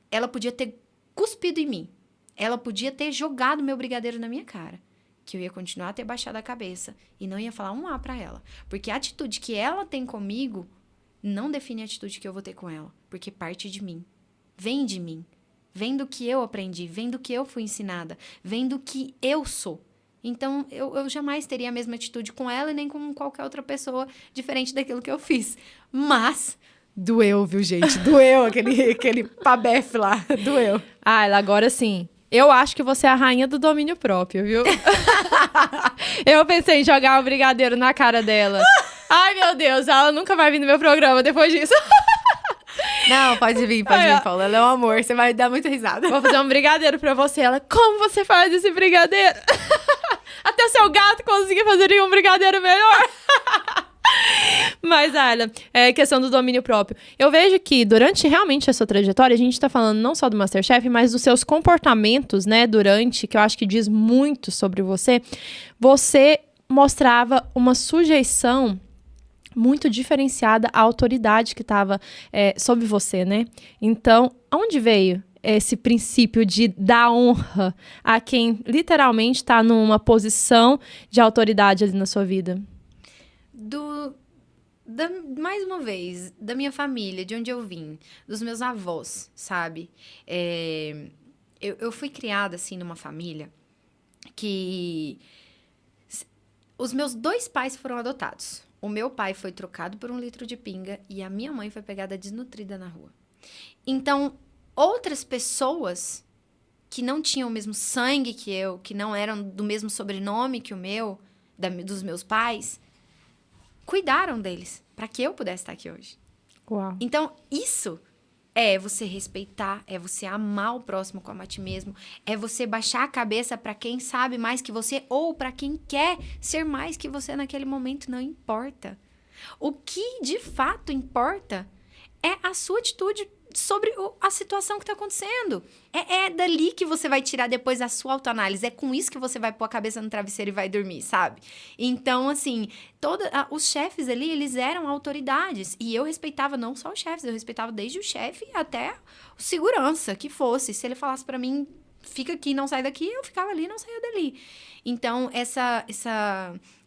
Ela podia ter cuspido em mim. Ela podia ter jogado meu brigadeiro na minha cara. Que eu ia continuar a ter baixado a cabeça e não ia falar um A pra ela. Porque a atitude que ela tem comigo não define a atitude que eu vou ter com ela. Porque parte de mim. Vem de mim. Vem do que eu aprendi. Vem do que eu fui ensinada. Vem do que eu sou. Então, eu jamais teria a mesma atitude com ela e nem com qualquer outra pessoa diferente daquilo que eu fiz. Mas doeu, viu, gente? Doeu aquele pabefe lá. Doeu. Ela agora sim. Eu acho que você é a rainha do domínio próprio, viu? Eu pensei em jogar um brigadeiro na cara dela. Ai, meu Deus, ela nunca vai vir no meu programa depois disso. Não, pode vir, Paula. Ela é um amor, você vai dar muita risada. Vou fazer um brigadeiro pra você. Ela, como você faz esse brigadeiro? Até seu gato conseguir fazer um brigadeiro melhor. Mas, olha, questão do domínio próprio. Eu vejo que durante realmente a sua trajetória, a gente tá falando não só do MasterChef, mas dos seus comportamentos, né, durante, que eu acho que diz muito sobre você. Você mostrava uma sujeição muito diferenciada à autoridade que estava sobre você, né? Então, aonde veio esse princípio de dar honra a quem literalmente está numa posição de autoridade ali na sua vida? Mais uma vez, da minha família, de onde eu vim, dos meus avós, sabe? Eu fui criada, assim, numa família que os meus 2 pais foram adotados. O meu pai foi trocado por 1 litro de pinga e a minha mãe foi pegada desnutrida na rua. Então, outras pessoas que não tinham o mesmo sangue que eu, que não eram do mesmo sobrenome que o meu, dos meus pais, cuidaram deles para que eu pudesse estar aqui hoje. Uau. Então, isso é você respeitar, é você amar o próximo como a ti mesmo, é você baixar a cabeça para quem sabe mais que você ou para quem quer ser mais que você naquele momento, não importa. O que de fato importa é a sua atitude sobre a situação que está acontecendo. É dali que você vai tirar depois a sua autoanálise. É com isso que você vai pôr a cabeça no travesseiro e vai dormir, sabe? Então, assim, os chefes ali, eles eram autoridades. E eu respeitava não só os chefes, eu respeitava desde o chefe até o segurança, que fosse. Se ele falasse pra mim, fica aqui, não sai daqui, eu ficava ali, não saía dali. Então,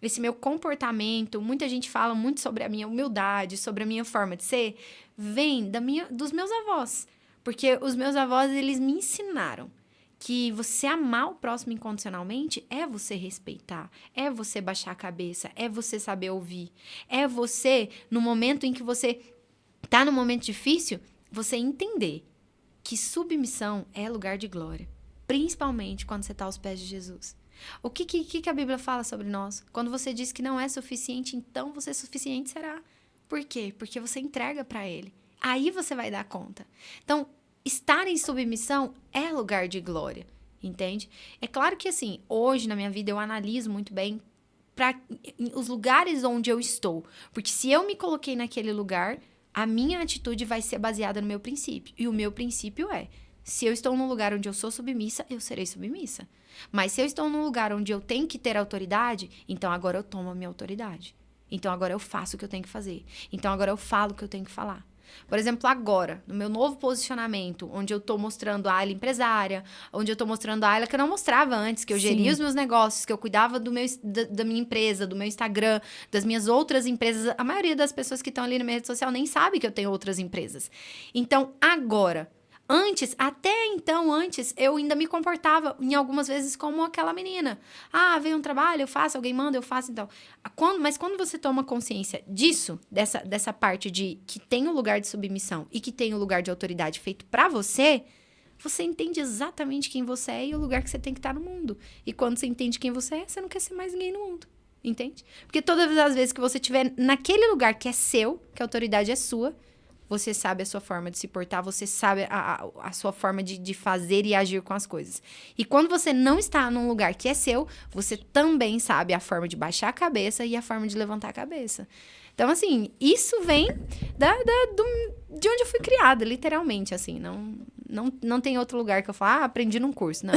esse meu comportamento, muita gente fala muito sobre a minha humildade, sobre a minha forma de ser, vem dos meus avós. Porque os meus avós, eles me ensinaram que você amar o próximo incondicionalmente é você respeitar, é você baixar a cabeça, é você saber ouvir, é você, no momento em que você tá num momento difícil, você entender que submissão é lugar de glória, principalmente quando você tá aos pés de Jesus. O que a Bíblia fala sobre nós? Quando você diz que não é suficiente, então você suficiente será. Por quê? Porque você entrega para Ele. Aí você vai dar conta. Então, estar em submissão é lugar de glória, entende? É claro que, assim, hoje na minha vida eu analiso muito bem os lugares onde eu estou. Porque se eu me coloquei naquele lugar, a minha atitude vai ser baseada no meu princípio. E o meu princípio é, se eu estou num lugar onde eu sou submissa, eu serei submissa. Mas se eu estou num lugar onde eu tenho que ter autoridade, então agora eu tomo a minha autoridade. Então agora eu faço o que eu tenho que fazer. Então agora eu falo o que eu tenho que falar. Por exemplo, agora, no meu novo posicionamento, onde eu tô mostrando a Ayla empresária, onde eu tô mostrando a Ayla que eu não mostrava antes, que eu geria os meus negócios, que eu cuidava da minha empresa, do meu Instagram, das minhas outras empresas. A maioria das pessoas que estão ali na minha rede social nem sabe que eu tenho outras empresas. Então, agora, antes, eu ainda me comportava, em algumas vezes, como aquela menina. Ah, veio um trabalho, eu faço, alguém manda, eu faço, então. Mas quando você toma consciência disso, dessa parte de que tem o lugar de submissão e que tem o lugar de autoridade feito pra você, você entende exatamente quem você é e o lugar que você tem que estar no mundo. E quando você entende quem você é, você não quer ser mais ninguém no mundo. Entende? Porque todas as vezes que você estiver naquele lugar que é seu, que a autoridade é sua, você sabe a sua forma de se portar, você sabe a sua forma de fazer e agir com as coisas. E quando você não está num lugar que é seu, você também sabe a forma de baixar a cabeça e a forma de levantar a cabeça. Então, assim, isso vem de onde eu fui criada, literalmente, assim. Não tem outro lugar que eu falo, aprendi num curso. Não.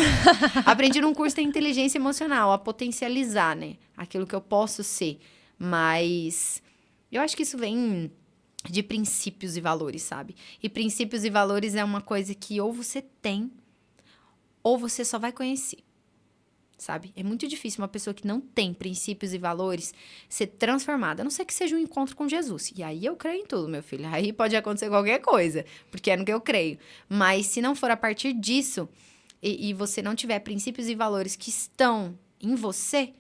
Aprendi num curso de inteligência emocional, a potencializar, né? Aquilo que eu posso ser. Mas eu acho que isso vem de princípios e valores, sabe? E princípios e valores é uma coisa que ou você tem, ou você só vai conhecer, sabe? É muito difícil uma pessoa que não tem princípios e valores ser transformada, a não ser que seja um encontro com Jesus. E aí eu creio em tudo, meu filho. Aí pode acontecer qualquer coisa, porque é no que eu creio. Mas se não for a partir disso, e você não tiver princípios e valores que estão em você,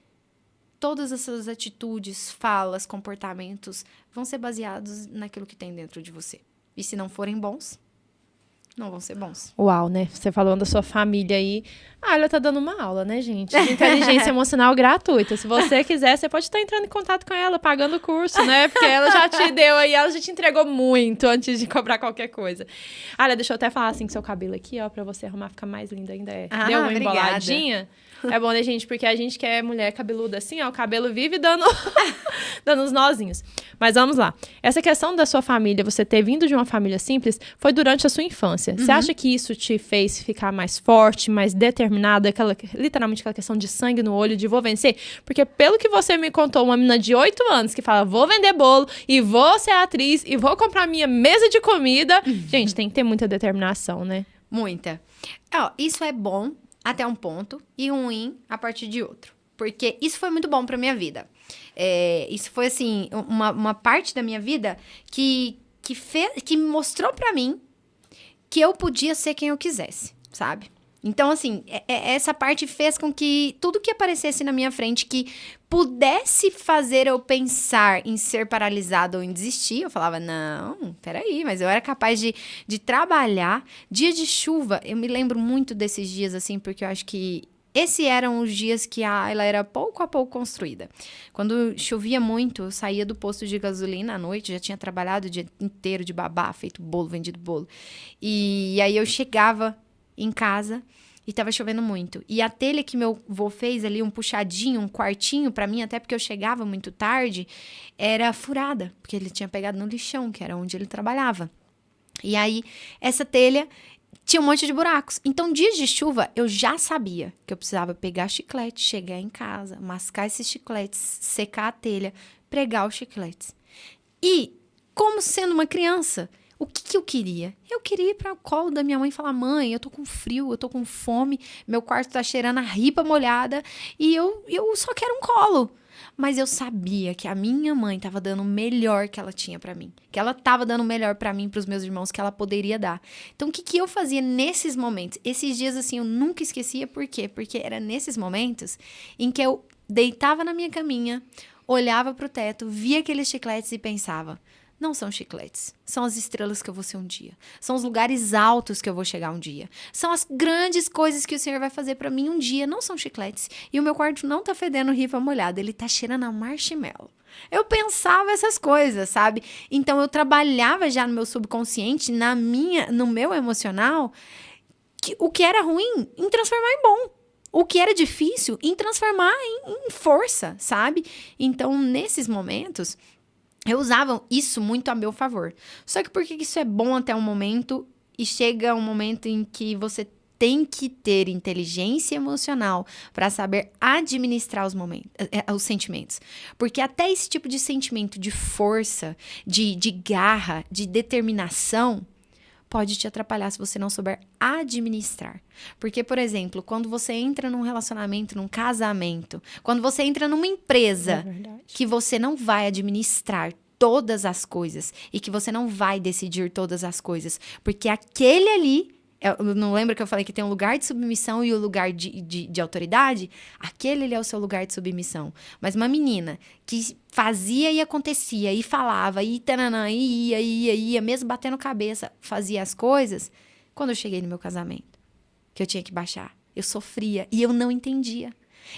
todas essas atitudes, falas, comportamentos vão ser baseados naquilo que tem dentro de você. E se não forem bons, não vão ser bons. Uau, né? Você falando da sua família aí. Ela tá dando uma aula, né, gente? De inteligência emocional gratuita. Se você quiser, você pode estar entrando em contato com ela, pagando o curso, né? Porque ela já te deu aí, ela já te entregou muito antes de cobrar qualquer coisa. Deixa eu até falar assim que seu cabelo aqui, ó, pra você arrumar, ficar mais lindo ainda. Deu uma emboladinha. É bom, né, gente? Porque a gente que é mulher cabeluda assim, ó, o cabelo vive dando uns nozinhos. Mas vamos lá. Essa questão da sua família, você ter vindo de uma família simples, foi durante a sua infância. Você acha que isso te fez ficar mais forte, mais determinada, literalmente aquela questão de sangue no olho, de vou vencer? Porque pelo que você me contou, uma menina de 8 anos que fala, vou vender bolo, e vou ser atriz, e vou comprar minha mesa de comida. Gente, tem que ter muita determinação, né? Muita. Isso é bom até um ponto e ruim a partir de outro. Porque isso foi muito bom pra minha vida. Isso foi, assim, uma parte da minha vida que me mostrou pra mim que eu podia ser quem eu quisesse, sabe? Então, assim, essa parte fez com que tudo que aparecesse na minha frente que pudesse fazer eu pensar em ser paralisada ou em desistir, eu falava, não, peraí, mas eu era capaz de trabalhar. Dia de chuva, eu me lembro muito desses dias, assim, porque eu acho que esses eram os dias que ela era pouco a pouco construída. Quando chovia muito, eu saía do posto de gasolina à noite, já tinha trabalhado o dia inteiro de babá, feito bolo, vendido bolo. E aí eu chegava em casa e tava chovendo muito. E a telha que meu avô fez ali, um puxadinho, um quartinho pra mim, até porque eu chegava muito tarde, era furada, porque ele tinha pegado no lixão, que era onde ele trabalhava. E aí, essa telha tinha um monte de buracos. Então, dias de chuva, eu já sabia que eu precisava pegar chiclete, chegar em casa, mascar esses chicletes, secar a telha, pregar os chicletes. E, como sendo uma criança, o que eu queria? Eu queria ir para o colo da minha mãe e falar, mãe, eu tô com frio, eu tô com fome, meu quarto tá cheirando a ripa molhada e eu só quero um colo. Mas eu sabia que a minha mãe estava dando o melhor que ela tinha para mim. Que ela estava dando o melhor para mim, para os meus irmãos, que ela poderia dar. Então, o que eu fazia nesses momentos? Esses dias, assim, eu nunca esquecia. Por quê? Porque era nesses momentos em que eu deitava na minha caminha, olhava pro teto, via aqueles chicletes e pensava, não são chicletes, são as estrelas que eu vou ser um dia. São os lugares altos que eu vou chegar um dia. São as grandes coisas que o Senhor vai fazer pra mim um dia, não são chicletes. E o meu quarto não tá fedendo ripa molhada, ele tá cheirando a marshmallow. Eu pensava essas coisas, sabe? Então, eu trabalhava já no meu subconsciente, no meu emocional, o que era ruim em transformar em bom. O que era difícil em transformar em força, sabe? Então, nesses momentos, eu usava isso muito a meu favor. Só que por que isso é bom até um momento e chega um momento em que você tem que ter inteligência emocional para saber administrar os sentimentos. Porque até esse tipo de sentimento de força, de garra, de determinação, pode te atrapalhar se você não souber administrar. Porque, por exemplo, quando você entra num relacionamento, num casamento, quando você entra numa empresa que você não vai administrar todas as coisas e que você não vai decidir todas as coisas, porque aquele ali, eu não lembro que eu falei que tem um lugar de submissão e o lugar de autoridade? Aquele ali é o seu lugar de submissão. Mas uma menina que fazia e acontecia, e falava, e tananã, e ia, mesmo batendo cabeça, fazia as coisas. Quando eu cheguei no meu casamento, que eu tinha que baixar, eu sofria e eu não entendia.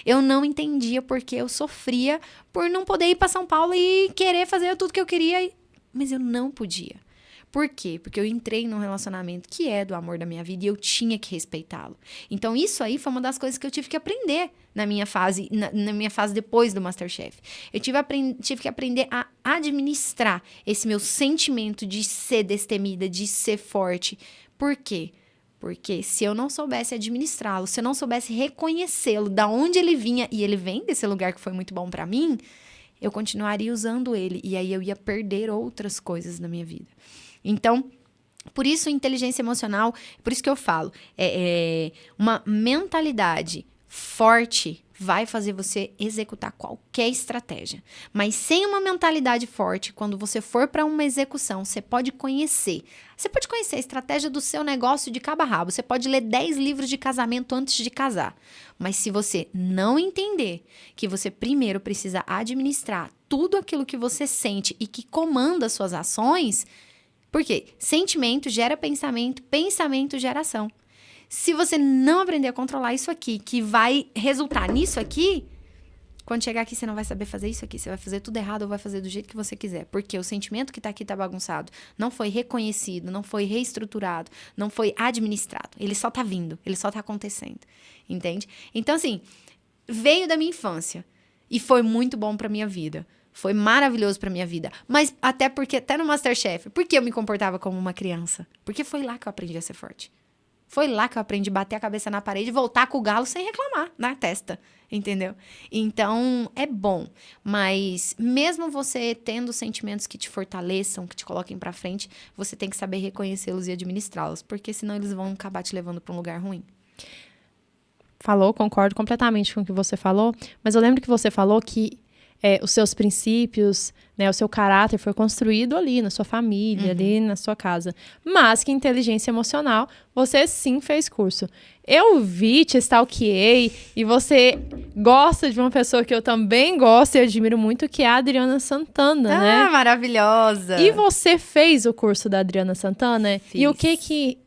Eu não entendia porque eu sofria por não poder ir para São Paulo e querer fazer tudo que eu queria, mas eu não podia. Por quê? Porque eu entrei num relacionamento que é do amor da minha vida e eu tinha que respeitá-lo. Então, isso aí foi uma das coisas que eu tive que aprender na minha fase, na minha fase depois do MasterChef. Eu tive que aprender a administrar esse meu sentimento de ser destemida, de ser forte. Por quê? Porque se eu não soubesse administrá-lo, se eu não soubesse reconhecê-lo, da onde ele vinha, e ele vem desse lugar que foi muito bom pra mim, eu continuaria usando ele. E aí eu ia perder outras coisas na minha vida. Então, por isso, inteligência emocional, por isso que eu falo, uma mentalidade forte vai fazer você executar qualquer estratégia. Mas sem uma mentalidade forte, quando você for para uma execução, você pode conhecer. Você pode conhecer a estratégia do seu negócio de cabo a rabo. Você pode ler 10 livros de casamento antes de casar. Mas se você não entender que você primeiro precisa administrar tudo aquilo que você sente e que comanda as suas ações... Porque sentimento gera pensamento, pensamento gera ação. Se você não aprender a controlar isso aqui, que vai resultar nisso aqui, quando chegar aqui você não vai saber fazer isso aqui. Você vai fazer tudo errado ou vai fazer do jeito que você quiser. Porque o sentimento que tá aqui tá bagunçado. Não foi reconhecido, não foi reestruturado, não foi administrado. Ele só tá vindo, ele só tá acontecendo. Entende? Então, assim, veio da minha infância e foi muito bom pra minha vida. Foi maravilhoso pra minha vida. Mas até no MasterChef, porque eu me comportava como uma criança? Porque foi lá que eu aprendi a ser forte. Foi lá que eu aprendi a bater a cabeça na parede e voltar com o galo sem reclamar na testa. Entendeu? Então, é bom. Mas mesmo você tendo sentimentos que te fortaleçam, que te coloquem pra frente, você tem que saber reconhecê-los e administrá-los. Porque senão eles vão acabar te levando pra um lugar ruim. Concordo completamente com o que você falou. Mas eu lembro que você falou que os seus princípios, né, o seu caráter foi construído ali na sua família, ali na sua casa. Mas que inteligência emocional, você sim fez curso. Eu vi, te stalkeei, e você gosta de uma pessoa que eu também gosto e admiro muito, que é a Adriana Santana, né? Ah, maravilhosa! E você fez o curso da Adriana Santana? Fiz. E o que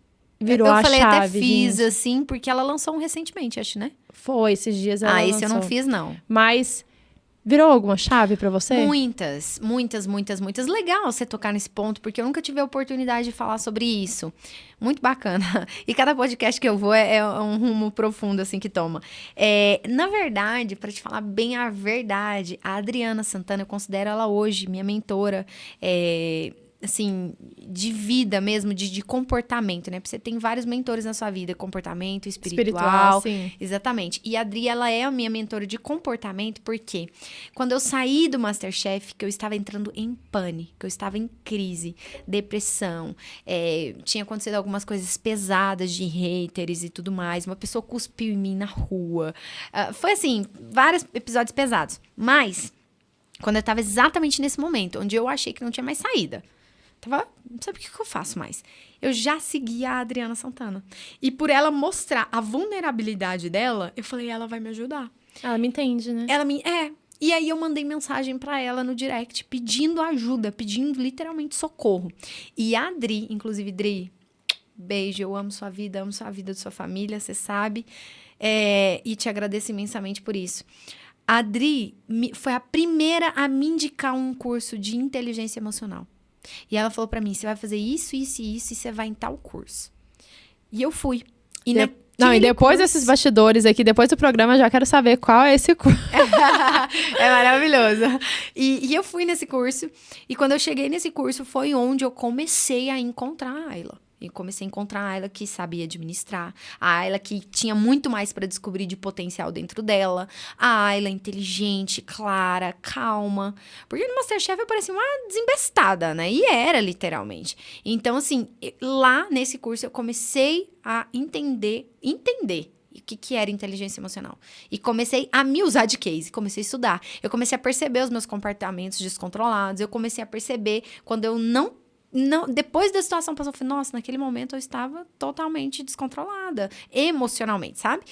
virou a chave? Eu falei até fiz, assim, porque ela lançou um recentemente, acho, né? Foi, esses dias ela lançou. Esse eu não fiz, não. Mas... virou alguma chave pra você? Muitas. Legal você tocar nesse ponto, porque eu nunca tive a oportunidade de falar sobre isso. Muito bacana. E cada podcast que eu vou é um rumo profundo, assim, que toma. Na verdade, pra te falar bem a verdade, a Adriana Santana, eu considero ela hoje minha mentora, assim, de vida mesmo, de comportamento, né? Porque você tem vários mentores na sua vida, comportamento, espiritual. Sim. Exatamente. E a Adri, ela é a minha mentora de comportamento, porque quando eu saí do MasterChef, que eu estava entrando em pânico, que eu estava em crise, depressão, tinha acontecido algumas coisas pesadas de haters e tudo mais, uma pessoa cuspiu em mim na rua. Foi assim, vários episódios pesados. Mas, quando eu estava exatamente nesse momento, onde eu achei que não tinha mais saída, não sabe o que eu faço mais. Eu já seguia a Adriana Santana. E por ela mostrar a vulnerabilidade dela, eu falei, ela vai me ajudar. Ela me entende, né? E aí eu mandei mensagem pra ela no direct, pedindo ajuda, pedindo literalmente socorro. E a Adri, inclusive, Dri, beijo, eu amo sua vida da sua família, você sabe. E te agradeço imensamente por isso. A Adri foi a primeira a me indicar um curso de inteligência emocional. E ela falou pra mim, você vai fazer isso, isso e isso, e você vai em tal curso. E eu fui. E e depois desses bastidores aqui, depois do programa, eu já quero saber qual é esse curso. É maravilhoso. E eu fui nesse curso. E quando eu cheguei nesse curso, foi onde eu comecei a encontrar a Ayla. E comecei a encontrar a Ayla que sabia administrar. A Ayla que tinha muito mais para descobrir de potencial dentro dela. A Ayla inteligente, clara, calma. Porque no MasterChef eu parecia uma desembestada, né? E era, literalmente. Então, assim, lá nesse curso eu comecei a entender o que era inteligência emocional. E comecei a me usar de case, comecei a estudar. Eu comecei a perceber os meus comportamentos descontrolados, eu comecei a perceber quando eu não, depois da situação passou, eu falei, nossa, naquele momento eu estava totalmente descontrolada, emocionalmente, sabe?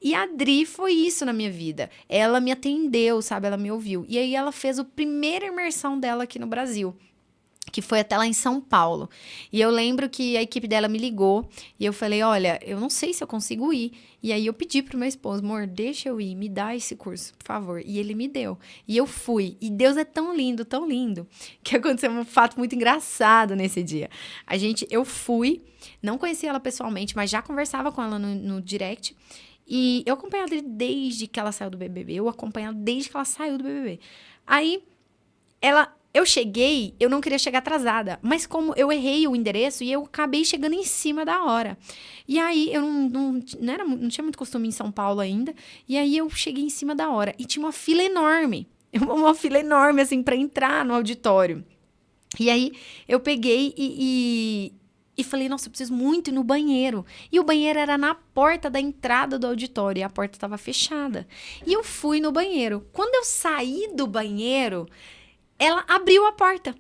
E a Adri foi isso na minha vida. Ela me atendeu, sabe? Ela me ouviu. E aí ela fez a primeira imersão dela aqui no Brasil, que foi até lá em São Paulo. E eu lembro que a equipe dela me ligou e eu falei, olha, eu não sei se eu consigo ir. E aí eu pedi pro meu esposo, amor, deixa eu ir, me dá esse curso, por favor. E ele me deu. E eu fui. E Deus é tão lindo, que aconteceu um fato muito engraçado nesse dia. Eu fui, não conhecia ela pessoalmente, mas já conversava com ela no direct. E eu acompanhei ela desde que ela saiu do BBB. Eu acompanhei ela desde que ela saiu do BBB. Aí, eu cheguei, eu não queria chegar atrasada, mas como eu errei o endereço e eu acabei chegando em cima da hora. E aí, eu não tinha muito costume em São Paulo ainda, e aí eu cheguei em cima da hora. E tinha uma fila enorme, assim, pra entrar no auditório. E aí, eu peguei e falei, nossa, eu preciso muito ir no banheiro. E o banheiro era na porta da entrada do auditório, e a porta estava fechada. E eu fui no banheiro. Quando eu saí do banheiro, ela abriu a porta.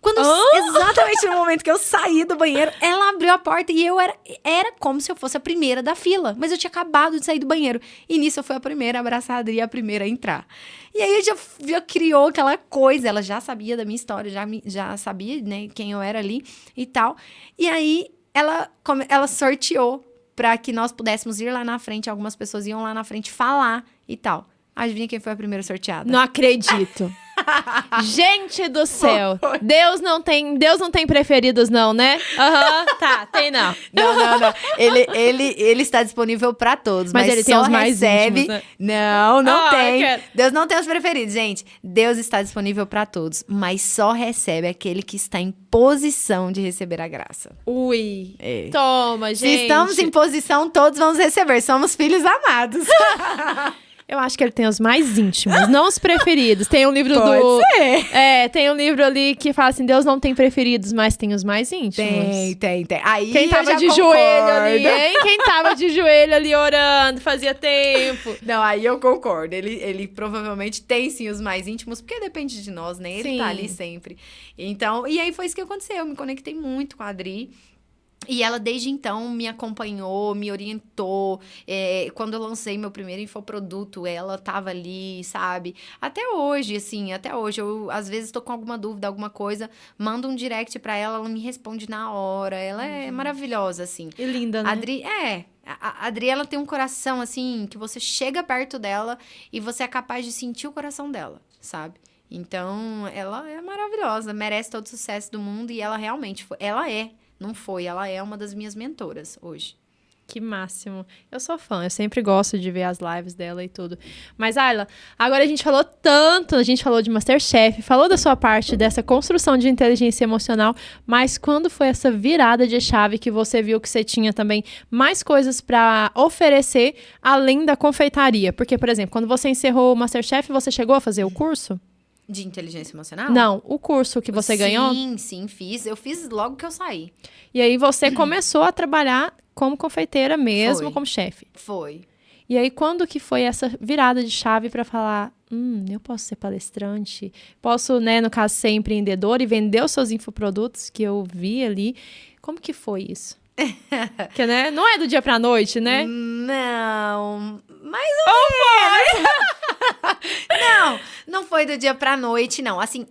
Exatamente no momento que eu saí do banheiro, ela abriu a porta e eu era como se eu fosse a primeira da fila. Mas eu tinha acabado de sair do banheiro. E nisso eu fui a primeira abraçada e a primeira a entrar. E aí já criou aquela coisa. Ela já sabia da minha história, já sabia, né, quem eu era ali e tal. E aí ela sorteou para que nós pudéssemos ir lá na frente. Algumas pessoas iam lá na frente falar e tal. Adivinha quem foi a primeira sorteada? Não acredito. Gente do céu. Deus não tem preferidos não, né? Tá, tem não. Não. Ele está disponível para todos, mas ele tem os mais íntimos, né? Não tem. Deus não tem os preferidos, gente. Deus está disponível para todos, mas só recebe aquele que está em posição de receber a graça. Ui. Toma, gente. Se estamos em posição, todos vamos receber. Somos filhos amados. Eu acho que ele tem os mais íntimos, não os preferidos. Tem um livro Pode ser. Tem um livro ali que fala assim, Deus não tem preferidos, mas tem os mais íntimos. Tem. Aí quem tava de joelho ali, hein? Quem tava de joelho ali orando, fazia tempo. Não, aí eu concordo. Ele provavelmente tem sim os mais íntimos, porque depende de nós, né? Ele tá ali sempre. Então, e aí foi isso que aconteceu. Eu me conectei muito com a Adri. E ela, desde então, me acompanhou, me orientou. Quando eu lancei meu primeiro infoproduto, ela tava ali, sabe? Até hoje, eu, às vezes, tô com alguma dúvida, alguma coisa, mando um direct pra ela, ela me responde na hora. Ela é maravilhosa, assim. E linda, né? A Adri, ela tem um coração, assim, que você chega perto dela e você é capaz de sentir o coração dela, sabe? Então, ela é maravilhosa, merece todo o sucesso do mundo e ela realmente foi. Ela é uma das minhas mentoras hoje. Que máximo. Eu sou fã, eu sempre gosto de ver as lives dela e tudo. Mas, Ayla, agora a gente falou tanto, a gente falou de MasterChef, falou da sua parte, dessa construção de inteligência emocional, mas quando foi essa virada de chave que você viu que você tinha também mais coisas para oferecer além da confeitaria? Porque, por exemplo, quando você encerrou o MasterChef, você chegou a fazer o curso? De inteligência emocional? Não, o curso que você ganhou? Sim, fiz. Eu fiz logo que eu saí. E aí você começou a trabalhar como confeiteira mesmo, como chefe? Foi. E aí quando que foi essa virada de chave para falar, eu posso ser palestrante, posso, né, no caso, ser empreendedora e vender os seus infoprodutos que eu vi ali. Como que foi isso? Porque, né, não é do dia pra noite, né? Não, mais ou menos. Não foi do dia pra noite, não. Assim,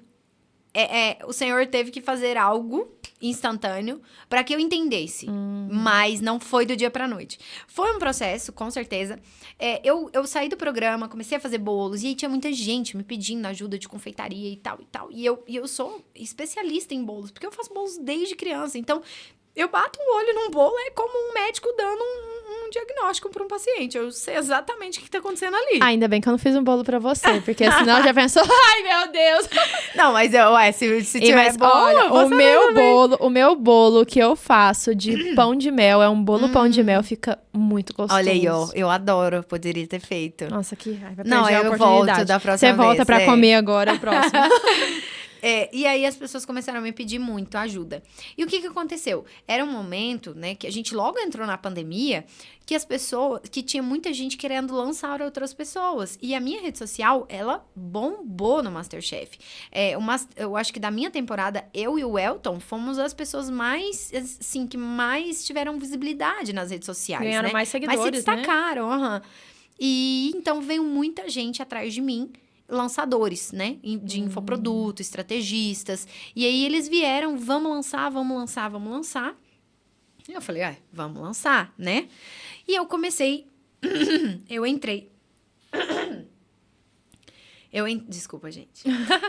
o Senhor teve que fazer algo instantâneo para que eu entendesse. Mas não foi do dia pra noite. Foi um processo, com certeza. Eu saí do programa, comecei a fazer bolos. E aí tinha muita gente me pedindo ajuda de confeitaria e tal, e tal. E eu sou especialista em bolos, porque eu faço bolos desde criança. Então, eu bato um olho num bolo, é como um médico dando um diagnóstico para um paciente. Eu sei exatamente o que tá acontecendo ali. Ainda bem que eu não fiz um bolo pra você, porque senão já pensou, ai, meu Deus. Não, mas se tiver Mas bolo, olha, eu vou saber o meu bolo que eu faço de pão de mel, é um bolo pão de mel, fica muito gostoso. Olha aí, ó, eu adoro, poderia ter feito. Nossa, que raiva, Não, perdi a eu oportunidade. volto da próxima Você volta vez, pra comer agora, o próximo. E aí as pessoas começaram a me pedir muito ajuda. E o que aconteceu? Era um momento, né, que a gente logo entrou na pandemia, que tinha muita gente querendo lançar outras pessoas. E a minha rede social, ela bombou no MasterChef. Eu acho que da minha temporada, eu e o Elton fomos as pessoas mais, assim, que mais tiveram visibilidade nas redes sociais, Ganharam né? mais seguidores, mais se destacaram, E então veio muita gente atrás de mim, lançadores, né? De infoproduto, estrategistas. E aí eles vieram, vamos lançar. E eu falei, vamos lançar, né? E eu comecei, eu entrei. Desculpa, gente.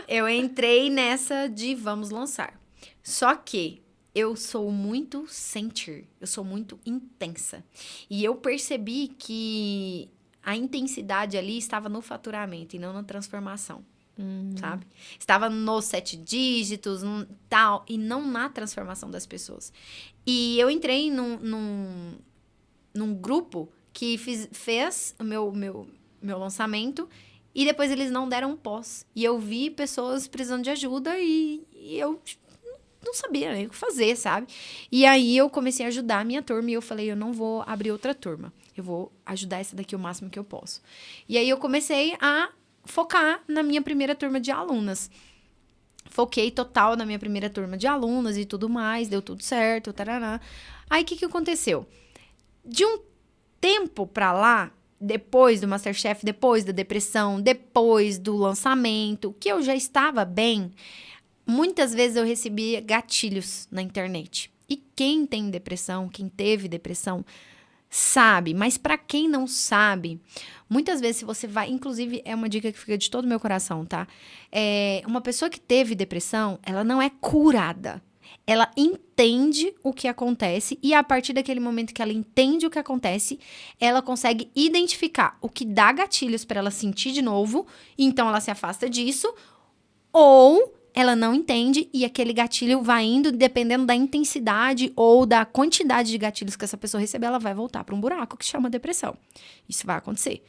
Eu entrei nessa de vamos lançar. Só que eu sou muito sentir, eu sou muito intensa. E eu percebi que a intensidade ali estava no faturamento e não na transformação, sabe? Estava nos 7 dígitos, tal, e não na transformação das pessoas. E eu entrei num grupo que fez o meu lançamento e depois eles não deram pós. E eu vi pessoas precisando de ajuda e eu não sabia nem o que fazer, sabe? E aí eu comecei a ajudar a minha turma e eu falei, eu não vou abrir outra turma. Eu vou ajudar essa daqui o máximo que eu posso. E aí eu comecei a focar na minha primeira turma de alunas. Foquei total na minha primeira turma de alunas e tudo mais, deu tudo certo, taraná. Aí o que aconteceu? De um tempo pra lá, depois do MasterChef, depois da depressão, depois do lançamento, que eu já estava bem, muitas vezes eu recebia gatilhos na internet. E quem tem depressão, quem teve depressão, sabe. Mas para quem não sabe, muitas vezes se você vai... Inclusive, é uma dica que fica de todo o meu coração, tá? Uma pessoa que teve depressão, ela não é curada. Ela entende o que acontece e a partir daquele momento que ela entende o que acontece, ela consegue identificar o que dá gatilhos para ela sentir de novo, e então ela se afasta disso, ou ela não entende e aquele gatilho vai indo, dependendo da intensidade ou da quantidade de gatilhos que essa pessoa receber, ela vai voltar para um buraco que chama depressão. Isso vai acontecer.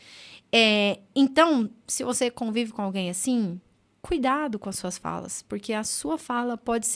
Então, se você convive com alguém assim, cuidado com as suas falas, porque a sua fala pode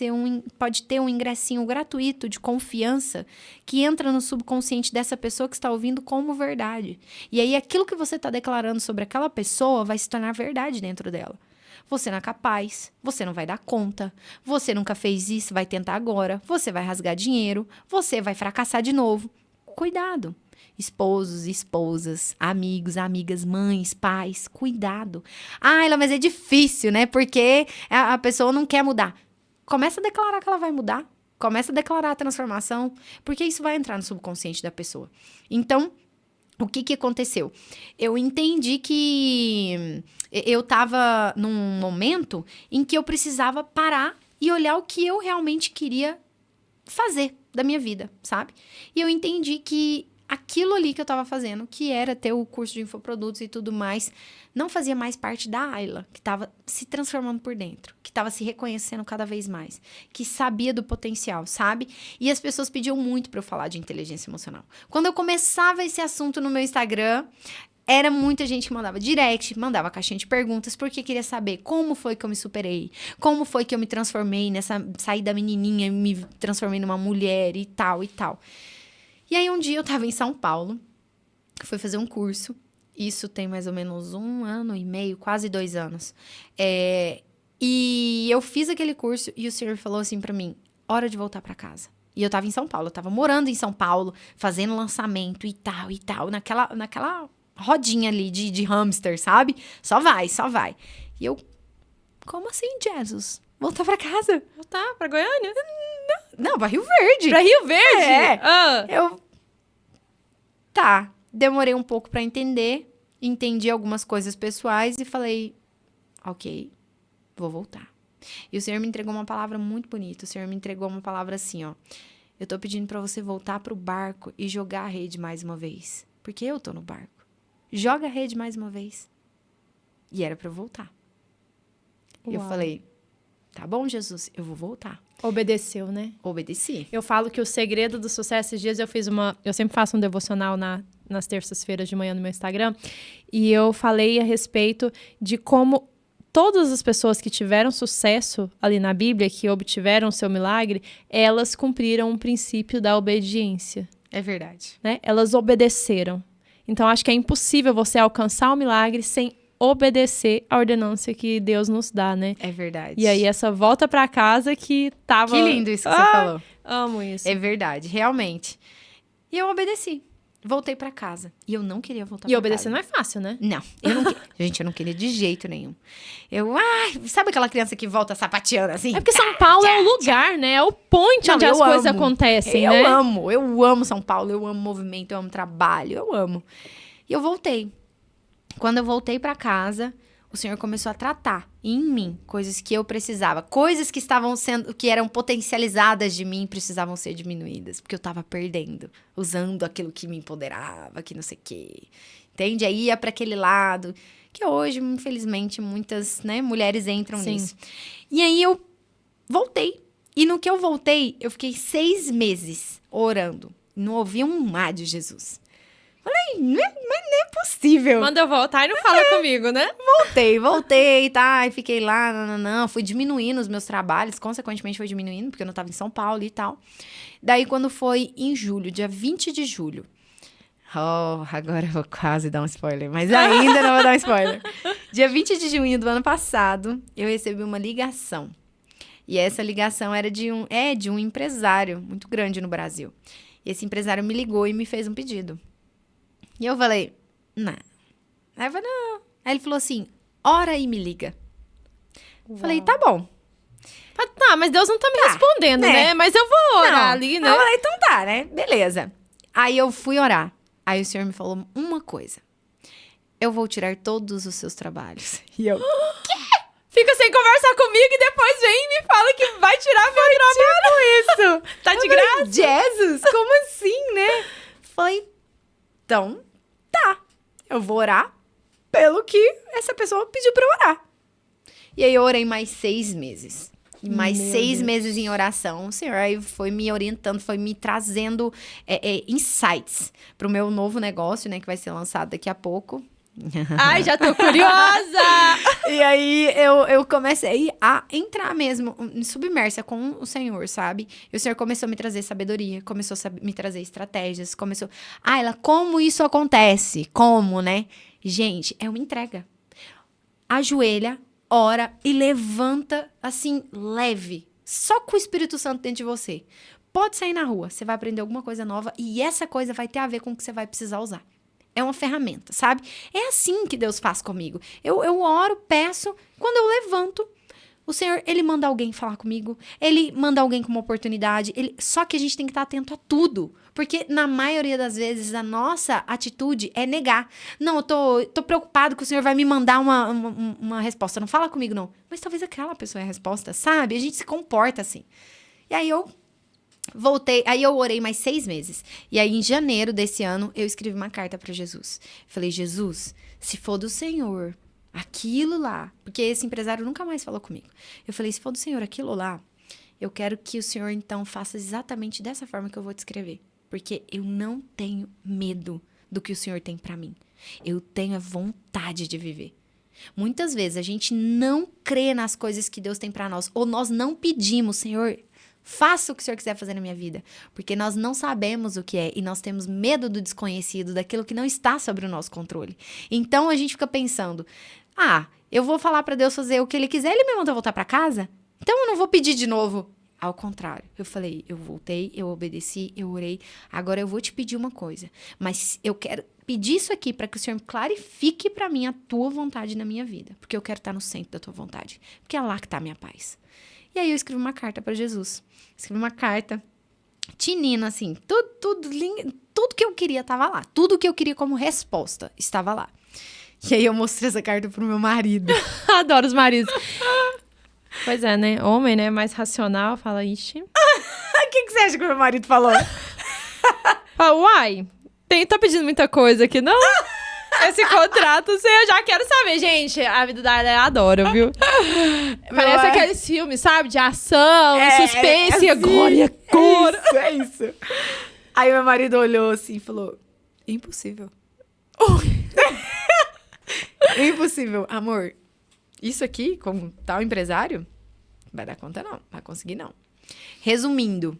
ter um ingressinho gratuito de confiança que entra no subconsciente dessa pessoa que está ouvindo como verdade. E aí, aquilo que você está declarando sobre aquela pessoa vai se tornar verdade dentro dela. Você não é capaz, você não vai dar conta, você nunca fez isso, vai tentar agora, você vai rasgar dinheiro, você vai fracassar de novo. Cuidado. Esposos, esposas, amigos, amigas, mães, pais, cuidado. Ela, mas é difícil, né? Porque a pessoa não quer mudar. Começa a declarar que ela vai mudar. Começa a declarar a transformação, porque isso vai entrar no subconsciente da pessoa. Então, o que aconteceu? Eu entendi que eu estava num momento em que eu precisava parar e olhar o que eu realmente queria fazer da minha vida, sabe? E eu entendi que aquilo ali que eu estava fazendo, que era ter o curso de infoprodutos e tudo mais, não fazia mais parte da Ayla, que estava se transformando por dentro, que estava se reconhecendo cada vez mais, que sabia do potencial, sabe? E as pessoas pediam muito para eu falar de inteligência emocional. Quando eu começava esse assunto no meu Instagram, era muita gente que mandava direct, mandava caixinha de perguntas, porque queria saber como foi que eu me superei, como foi que eu me transformei saí da menininha e me transformei numa mulher e tal e tal. E aí, um dia eu tava em São Paulo, fui fazer um curso. Isso tem mais ou menos 1 ano e meio, quase 2 anos. E eu fiz aquele curso e o senhor falou assim pra mim, hora de voltar pra casa. E eu tava em São Paulo, eu tava morando em São Paulo, fazendo lançamento e tal, naquela rodinha ali de hamster, sabe? Só vai. E eu, como assim, Jesus? voltar pra casa. Tá, pra Goiânia? Não, pra Rio Verde. Pra Rio Verde? É. Ah. Tá, demorei um pouco pra entender, entendi algumas coisas pessoais e falei, ok, vou voltar. E o Senhor me entregou uma palavra muito bonita, o Senhor me entregou uma palavra assim, ó, eu tô pedindo pra você voltar pro barco e jogar a rede mais uma vez, porque eu tô no barco. Joga a rede mais uma vez. E era pra eu voltar. Uau. Eu falei, tá bom, Jesus, eu vou voltar. Obedeceu, né? Obedeci. Eu falo que o segredo do sucesso, esses dias eu sempre faço um devocional nas terças-feiras de manhã no meu Instagram, e eu falei a respeito de como todas as pessoas que tiveram sucesso ali na Bíblia, que obtiveram o seu milagre, elas cumpriram o princípio da obediência, É verdade. né? Elas obedeceram. Então, acho que é impossível você alcançar o milagre sem obedecer a ordenança que Deus nos dá, né? É verdade. E aí, essa volta pra casa que tava... Que lindo isso que você falou. Amo isso. É verdade, realmente. E eu obedeci. Voltei pra casa. E eu não queria voltar E pra obedecer casa. não é fácil, né? Não, eu não Gente, eu não queria de jeito nenhum. Sabe aquela criança que volta sapateando assim? É porque São Paulo é o lugar, né? É o point Não, onde eu as coisas amo. acontecem, eu né? eu amo São Paulo, eu amo movimento, eu amo trabalho, eu amo. E eu voltei. Quando eu voltei pra casa, o Senhor começou a tratar em mim coisas que eu precisava. Coisas que que eram potencializadas de mim, precisavam ser diminuídas. Porque eu tava perdendo, usando aquilo que me empoderava, que não sei o quê. Entende? Aí ia pra aquele lado, que hoje, infelizmente, muitas, né, mulheres entram Sim. nisso. E aí eu voltei. E no que eu voltei, eu fiquei 6 meses orando. Não ouvi um "ah" de Jesus. Falei, mas não é possível. Manda eu voltar e não fala comigo, né? Voltei, tá? E fiquei lá, fui diminuindo os meus trabalhos, consequentemente foi diminuindo, porque eu não tava em São Paulo e tal. Daí, quando foi em julho, dia 20 de julho, agora eu vou quase dar um spoiler, mas ainda não vou dar um spoiler. Dia 20 de junho do ano passado, eu recebi uma ligação. E essa ligação era de um empresário muito grande no Brasil. E esse empresário me ligou e me fez um pedido. E eu falei, não. Aí eu falei, não. Aí ele falou assim, ora e me liga. Uau. Falei, tá bom. Tá, mas Deus não tá me respondendo, né? né? Mas eu vou orar ali, né? Eu falei, então tá, né? Beleza. Aí eu fui orar. Aí o Senhor me falou uma coisa. Eu vou tirar todos os seus trabalhos. E eu... Fica sem conversar comigo e depois vem e me fala que vai tirar meu trabalho. Isso. Tá de graça? Jesus, como assim, né? Falei, então, tá. Eu vou orar pelo que essa pessoa pediu pra eu orar. E aí eu orei mais 6 meses. E mais Meu 6 Deus. meses em oração. O Senhor aí foi me orientando, foi me trazendo insights pro meu novo negócio, né? Que vai ser lançado daqui a pouco. Ai, já tô curiosa! E aí eu comecei a entrar mesmo, submersa com o Senhor, sabe? E o Senhor começou a me trazer sabedoria, começou a me trazer estratégias, começou... como isso acontece? Como, né? Gente, é uma entrega. Ajoelha, ora e levanta, assim, leve. Só com o Espírito Santo dentro de você. Pode sair na rua, você vai aprender alguma coisa nova e essa coisa vai ter a ver com o que você vai precisar usar. É uma ferramenta, sabe? É assim que Deus faz comigo. Eu oro, peço, quando eu levanto, o Senhor, Ele manda alguém falar comigo, Ele manda alguém com uma oportunidade, só que a gente tem que estar atento a tudo, porque na maioria das vezes a nossa atitude é negar. Não, eu tô preocupado que o Senhor vai me mandar uma resposta, não fala comigo não. Mas talvez aquela pessoa é a resposta, sabe? A gente se comporta assim. E aí eu voltei, aí eu orei mais 6 meses. E aí, em janeiro desse ano, eu escrevi uma carta para Jesus. Falei, Jesus, se for do Senhor, aquilo lá... Porque esse empresário nunca mais falou comigo. Eu falei, se for do Senhor aquilo lá, eu quero que o Senhor, então, faça exatamente dessa forma que eu vou te escrever. Porque eu não tenho medo do que o Senhor tem para mim. Eu tenho a vontade de viver. Muitas vezes, a gente não crê nas coisas que Deus tem para nós. Ou nós não pedimos, Senhor... Faça o que o Senhor quiser fazer na minha vida. Porque nós não sabemos o que é. E nós temos medo do desconhecido, daquilo que não está sobre o nosso controle. Então, a gente fica pensando... eu vou falar para Deus fazer o que Ele quiser. Ele me manda voltar para casa? Então, eu não vou pedir de novo. Ao contrário, eu falei, eu voltei, eu obedeci, eu orei. Agora eu vou te pedir uma coisa. Mas eu quero pedir isso aqui para que o Senhor clarifique para mim a tua vontade na minha vida. Porque eu quero estar no centro da tua vontade. Porque é lá que tá a minha paz. E aí eu escrevi uma carta para Jesus. Escrevi uma carta, tinina, assim, tudo que eu queria estava lá. Tudo que eu queria como resposta estava lá. E aí eu mostrei essa carta pro meu marido. Adoro os maridos. Pois é, né? Homem, né? Mais racional, fala, ixi. O que você acha que o meu marido falou? Fala, uai, tá pedindo muita coisa aqui, não? Esse contrato, eu já quero saber, gente. A vida da Ela adora, viu? Parece aqueles filmes, sabe? De ação, suspense, e agora, e agora. É isso. Aí meu marido olhou assim e falou, impossível. Impossível. Amor, isso aqui, como tal empresário, vai dar conta não, vai conseguir não. Resumindo,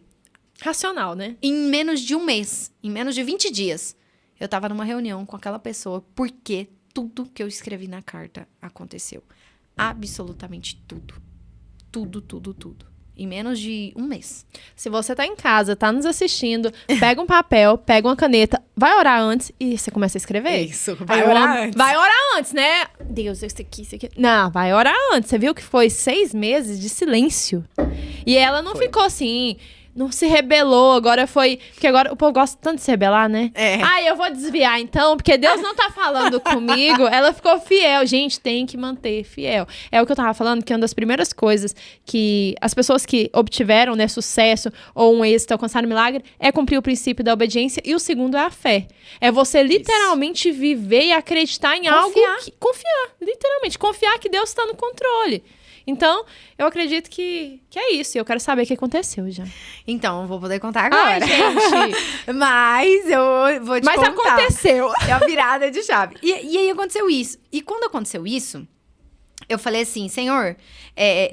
Racional, né? em menos de um mês, em menos de 20 dias, eu tava numa reunião com aquela pessoa porque tudo que eu escrevi na carta aconteceu. Absolutamente tudo. Tudo. Em menos de um mês. Se você tá em casa, tá nos assistindo, pega um papel, pega uma caneta, vai orar antes e você começa a escrever. Isso, Vai orar antes, né? Deus, isso aqui. Não, vai orar antes. Você viu que foi 6 meses de silêncio. E ela não ficou assim, não se rebelou, agora foi... Porque agora o povo gosta tanto de se rebelar, né? Eu vou desviar então, porque Deus não tá falando comigo. Ela ficou fiel. Gente, tem que manter fiel. É o que eu tava falando, que uma das primeiras coisas que as pessoas que obtiveram, né, sucesso ou um êxito, alcançaram um milagre, é cumprir o princípio da obediência. E o segundo é a fé. É você literalmente viver e acreditar em algo... Confiar, literalmente. Confiar que Deus tá no controle. Então, eu acredito que é isso. E eu quero saber o que aconteceu já. Então, vou poder contar agora. Ai, gente. Mas eu vou te contar. Mas aconteceu. É a virada de chave. E aí aconteceu isso. E quando aconteceu isso, eu falei assim, Senhor...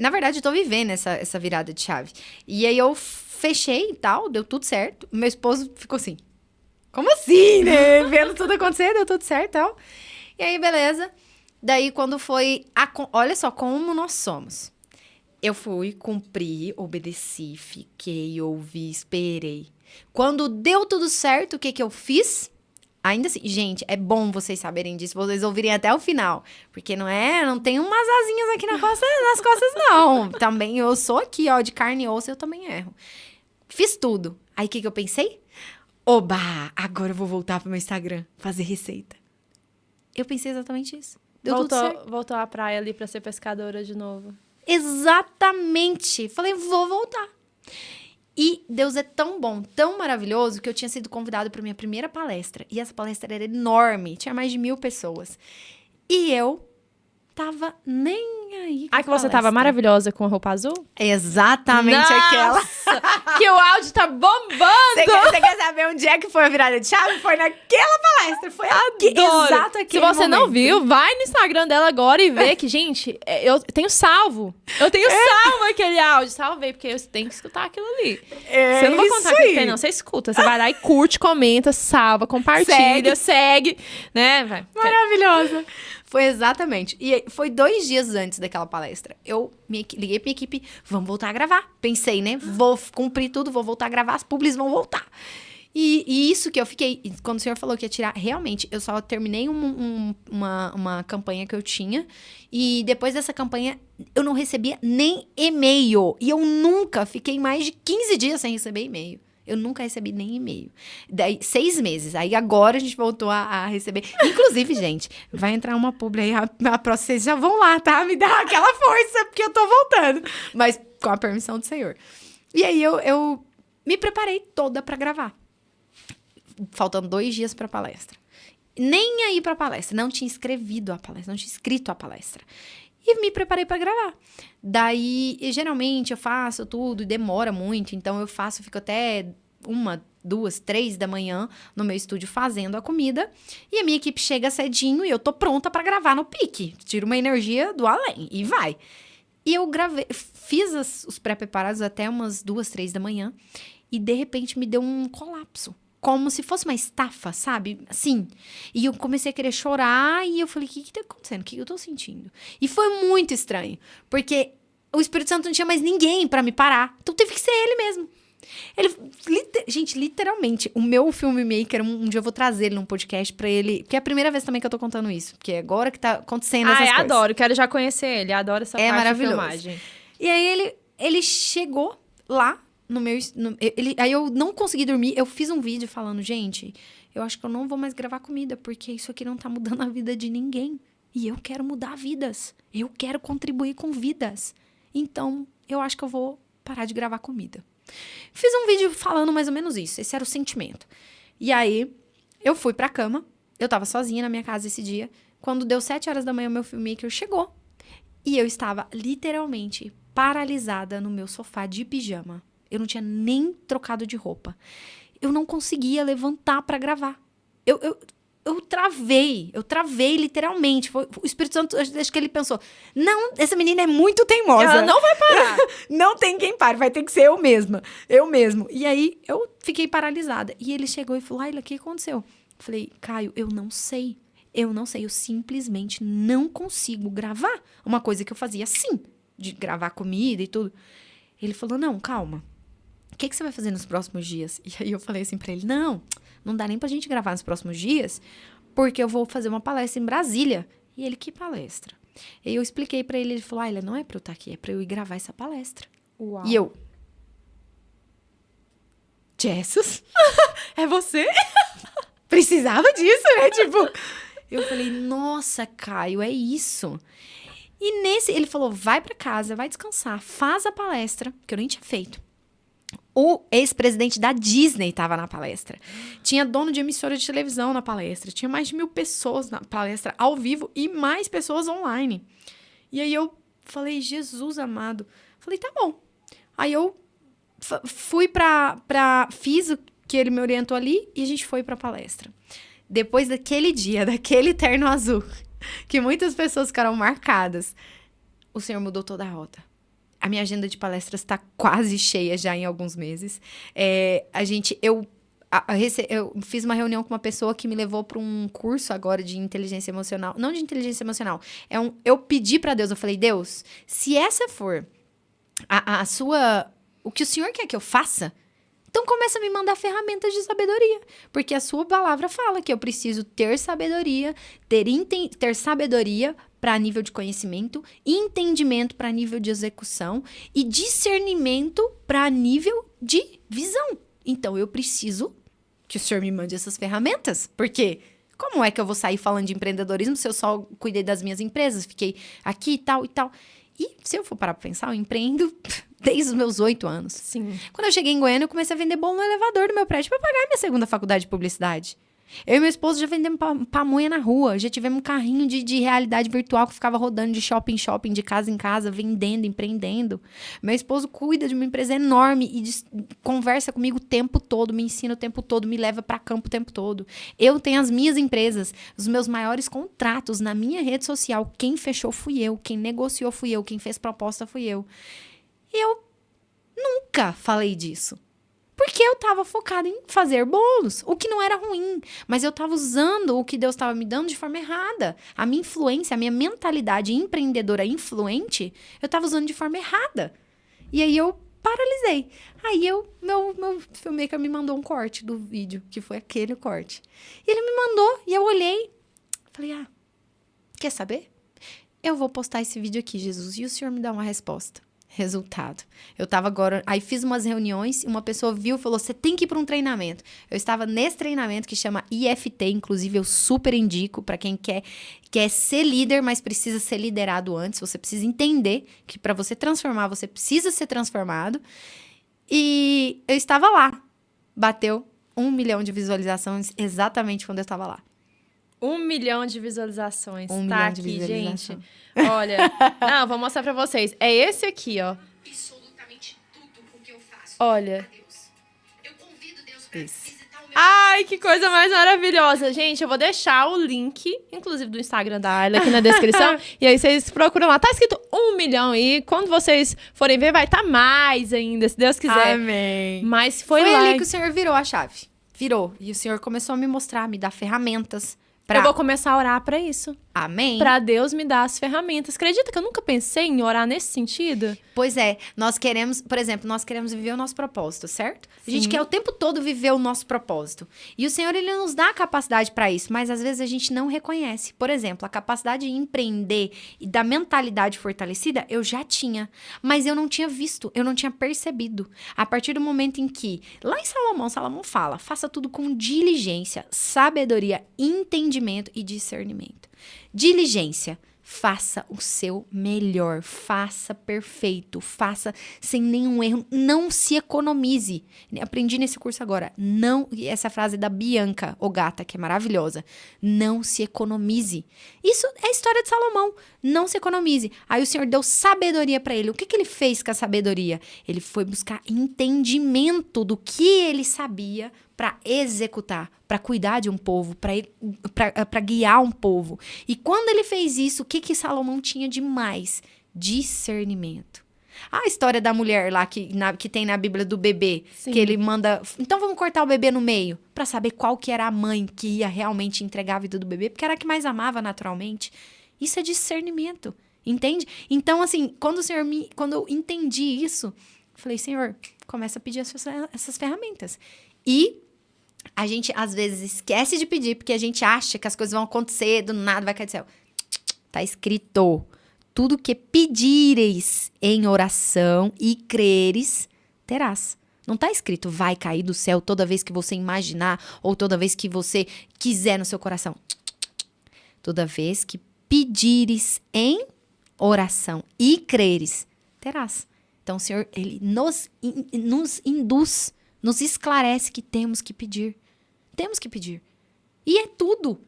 na verdade, eu tô vivendo essa virada de chave. E aí eu fechei e tal, deu tudo certo. Meu esposo ficou assim, como assim, né? Vendo tudo acontecer, deu tudo certo e tal. E aí, beleza. Daí, quando foi... Olha só como nós somos. Eu fui, cumpri, obedeci, fiquei, ouvi, esperei. Quando deu tudo certo, o que eu fiz? Ainda assim, gente, é bom vocês saberem disso, vocês ouvirem até o final. Porque não tem umas asinhas aqui nas costas, não. Também eu sou aqui, ó, de carne e osso, eu também erro. Fiz tudo. Aí, o que eu pensei? Oba, agora eu vou voltar pro meu Instagram, fazer receita. Eu pensei exatamente isso. Voltou à praia ali pra ser pescadora de novo. Exatamente. Falei, vou voltar. E Deus é tão bom, tão maravilhoso, que eu tinha sido convidada para minha primeira palestra. E essa palestra era enorme, tinha mais de 1.000 pessoas. E eu tava nem aí com a que você tava maravilhosa com a roupa azul? Exatamente aquela. Que o áudio tá bombando! Você quer saber onde é que foi a virada de chave? Foi naquela palestra. Foi exato aquele Se você não viu, vai no Instagram dela agora e vê que, gente, eu tenho salvo. Eu tenho salvo aquele áudio. Salvei, porque eu tenho que escutar aquilo ali. Você não vai contar o que tem, não. Você escuta. Você vai lá e curte, comenta, salva, compartilha, segue, né? Vai. Maravilhosa. Foi exatamente. E foi 2 dias antes daquela palestra. Eu liguei pra minha equipe, vamos voltar a gravar. Pensei, né? Vou cumprir tudo, vou voltar a gravar, as publis vão voltar. E isso que eu fiquei... Quando o senhor falou que ia tirar... Realmente, eu só terminei uma campanha que eu tinha. E depois dessa campanha, eu não recebia nem e-mail. E eu nunca fiquei mais de 15 dias sem receber e-mail. Eu nunca recebi nem e-mail. Daí, 6 meses. Aí agora a gente voltou a receber. Inclusive, gente, vai entrar uma publi aí. Vocês já vão lá, tá? Me dá aquela força, porque eu tô voltando. Mas com a permissão do Senhor. E aí eu me preparei toda pra gravar. Faltando 2 dias pra palestra. Nem aí pra palestra. Não tinha escrevido a palestra. Não tinha escrito a palestra. E me preparei pra gravar. Daí, geralmente, eu faço tudo e demora muito. Então, fico até 1, 2, 3 da manhã no meu estúdio fazendo a comida. E a minha equipe chega cedinho e eu tô pronta pra gravar no pique. Tiro uma energia do além e vai. E eu fiz os pré-preparados até umas 2, 3 da manhã. E, de repente, me deu um colapso. Como se fosse uma estafa, sabe? Assim. E eu comecei a querer chorar e eu falei, o que tá acontecendo? O que eu tô sentindo? E foi muito estranho. Porque o Espírito Santo não tinha mais ninguém pra me parar. Então teve que ser ele mesmo. Gente, literalmente, o meu filmmaker, um dia eu vou trazer ele num podcast pra ele... Porque é a primeira vez também que eu tô contando isso. Porque é agora que tá acontecendo essas coisas. Adoro, quero já conhecer ele. Adoro essa parte maravilhoso. de filmagem. E aí ele chegou lá no meu... aí eu não consegui dormir. Eu fiz um vídeo falando, gente, eu acho que eu não vou mais gravar comida. Porque isso aqui não tá mudando a vida de ninguém. E eu quero mudar vidas. Eu quero contribuir com vidas. Então, eu acho que eu vou parar de gravar comida. Fiz um vídeo falando mais ou menos isso. Esse era o sentimento. E aí, eu fui pra cama. Eu tava sozinha na minha casa esse dia. Quando deu 7 horas da manhã, o meu filmmaker chegou. E eu estava literalmente paralisada no meu sofá de pijama. Eu não tinha nem trocado de roupa. Eu não conseguia levantar pra gravar. Eu travei literalmente. O Espírito Santo, acho que ele pensou, não, essa menina é muito teimosa. Ela não vai parar. Não tem quem pare, vai ter que ser eu mesma. Eu mesmo. E aí, eu fiquei paralisada. E ele chegou e falou, Ayla, o que aconteceu? Eu falei, Caio, eu não sei. Eu simplesmente não consigo gravar. Uma coisa que eu fazia assim, de gravar comida e tudo. Ele falou, não, calma. O que você vai fazer nos próximos dias? E aí eu falei assim pra ele, não dá nem pra gente gravar nos próximos dias, porque eu vou fazer uma palestra em Brasília. E ele, que palestra? E eu expliquei pra ele, ele falou, Ayla, não é pra eu estar aqui, é pra eu ir gravar essa palestra. Uau. E eu, Jesus? É você? Precisava disso, né? Tipo, eu falei, nossa, Caio, é isso. E ele falou, vai pra casa, vai descansar, faz a palestra, que eu nem tinha feito. O ex-presidente da Disney estava na palestra. Tinha dono de emissora de televisão na palestra. Tinha mais de 1.000 pessoas na palestra ao vivo e mais pessoas online. E aí eu falei, Jesus amado. Falei, tá bom. Aí eu fui fiz o que ele me orientou ali e a gente foi pra palestra. Depois daquele dia, daquele terno azul, que muitas pessoas ficaram marcadas, o Senhor mudou toda a rota. A minha agenda de palestras está quase cheia já em alguns meses. Eu fiz uma reunião com uma pessoa que me levou para um curso agora de inteligência emocional. Não de inteligência emocional. Eu pedi para Deus, eu falei, Deus, se essa for o que o Senhor quer que eu faça, então começa a me mandar ferramentas de sabedoria. Porque a sua palavra fala que eu preciso ter sabedoria, ter sabedoria para nível de conhecimento, entendimento para nível de execução e discernimento para nível de visão. Então, eu preciso que o Senhor me mande essas ferramentas. Porque como é que eu vou sair falando de empreendedorismo se eu só cuidei das minhas empresas? Fiquei aqui e tal e tal. E se eu for parar para pensar, eu empreendo desde os meus 8 anos. Sim. Quando eu cheguei em Goiânia, eu comecei a vender bolo no elevador do meu prédio para pagar a minha segunda faculdade de publicidade. Eu e meu esposo já vendemos pamonha na rua. Já tivemos um carrinho de realidade virtual que ficava rodando de shopping em shopping, de casa em casa, vendendo, empreendendo. Meu esposo cuida de uma empresa enorme e conversa comigo o tempo todo, me ensina o tempo todo, me leva para campo o tempo todo. Eu tenho as minhas empresas, os meus maiores contratos na minha rede social. Quem fechou fui eu, quem negociou fui eu, quem fez proposta fui eu. E eu nunca falei disso. Porque eu estava focada em fazer bolos, o que não era ruim. Mas eu estava usando o que Deus estava me dando de forma errada. A minha influência, a minha mentalidade empreendedora influente, eu estava usando de forma errada. E aí eu paralisei. Aí meu filmmaker me mandou um corte do vídeo, que foi aquele corte. E ele me mandou, e eu olhei. Falei, quer saber? Eu vou postar esse vídeo aqui, Jesus, e o Senhor me dá uma resposta. Resultado. Eu tava agora... Aí fiz umas reuniões, uma pessoa viu e falou, você tem que ir para um treinamento. Eu estava nesse treinamento que chama IFT, inclusive eu super indico para quem quer ser líder, mas precisa ser liderado antes. Você precisa entender que para você transformar, você precisa ser transformado. E eu estava lá. Bateu 1 milhão de visualizações exatamente quando eu estava lá. 1 milhão de visualizações. 1 tá milhão aqui, de visualização. gente. Olha, não, vou mostrar pra vocês. É esse aqui, ó. Absolutamente tudo o que eu faço. Olha. A Deus. Eu convido Deus para visitar o meu... Ai, que coisa mais maravilhosa. Gente, eu vou deixar o link, inclusive do Instagram da Ayla, aqui na descrição. E aí vocês procuram lá. Tá escrito 1 milhão e quando vocês forem ver, vai estar mais ainda, se Deus quiser. Amém. Mas foi Foi lá. ali que o Senhor virou a chave. Virou. E o Senhor começou a me mostrar, a me dar ferramentas Eu vou começar a orar pra isso. Amém. Pra Deus me dar as ferramentas. Acredita que eu nunca pensei em orar nesse sentido? Pois é, nós queremos, por exemplo, nós queremos viver o nosso propósito, certo? A gente Sim. quer o tempo todo viver o nosso propósito. E o Senhor, Ele nos dá a capacidade para isso, mas às vezes a gente não reconhece. Por exemplo, a capacidade de empreender e da mentalidade fortalecida, eu já tinha. Mas eu não tinha visto, eu não tinha percebido. A partir do momento em que, lá em Salomão fala, faça tudo com diligência, sabedoria, entendimento e discernimento. Diligência. Faça o seu melhor, faça perfeito, faça sem nenhum erro, não se economize. Aprendi nesse curso agora, não, essa frase é da Bianca Ogata, que é maravilhosa, não se economize. Isso é a história de Salomão, não se economize. Aí o Senhor deu sabedoria para ele. O que ele fez com a sabedoria? Ele foi buscar entendimento do que ele sabia para executar, para cuidar de um povo, para guiar um povo. E quando ele fez isso, o que Salomão tinha de mais? Discernimento. A história da mulher lá que tem na Bíblia do bebê, Sim. que ele manda... Então vamos cortar o bebê no meio, para saber qual que era a mãe que ia realmente entregar a vida do bebê, porque era a que mais amava naturalmente. Isso é discernimento, entende? Então, assim, quando eu entendi isso, eu falei, Senhor, começa a pedir essas ferramentas. E a gente, às vezes, esquece de pedir, porque a gente acha que as coisas vão acontecer, do nada vai cair do céu. Tá escrito, tudo que pedireis em oração e creres, terás. Não tá escrito, vai cair do céu toda vez que você imaginar, ou toda vez que você quiser no seu coração. Toda vez que pedires em oração e creres, terás. Então, o Senhor, Ele nos induz, nos esclarece que temos que pedir. Temos que pedir. E é tudo.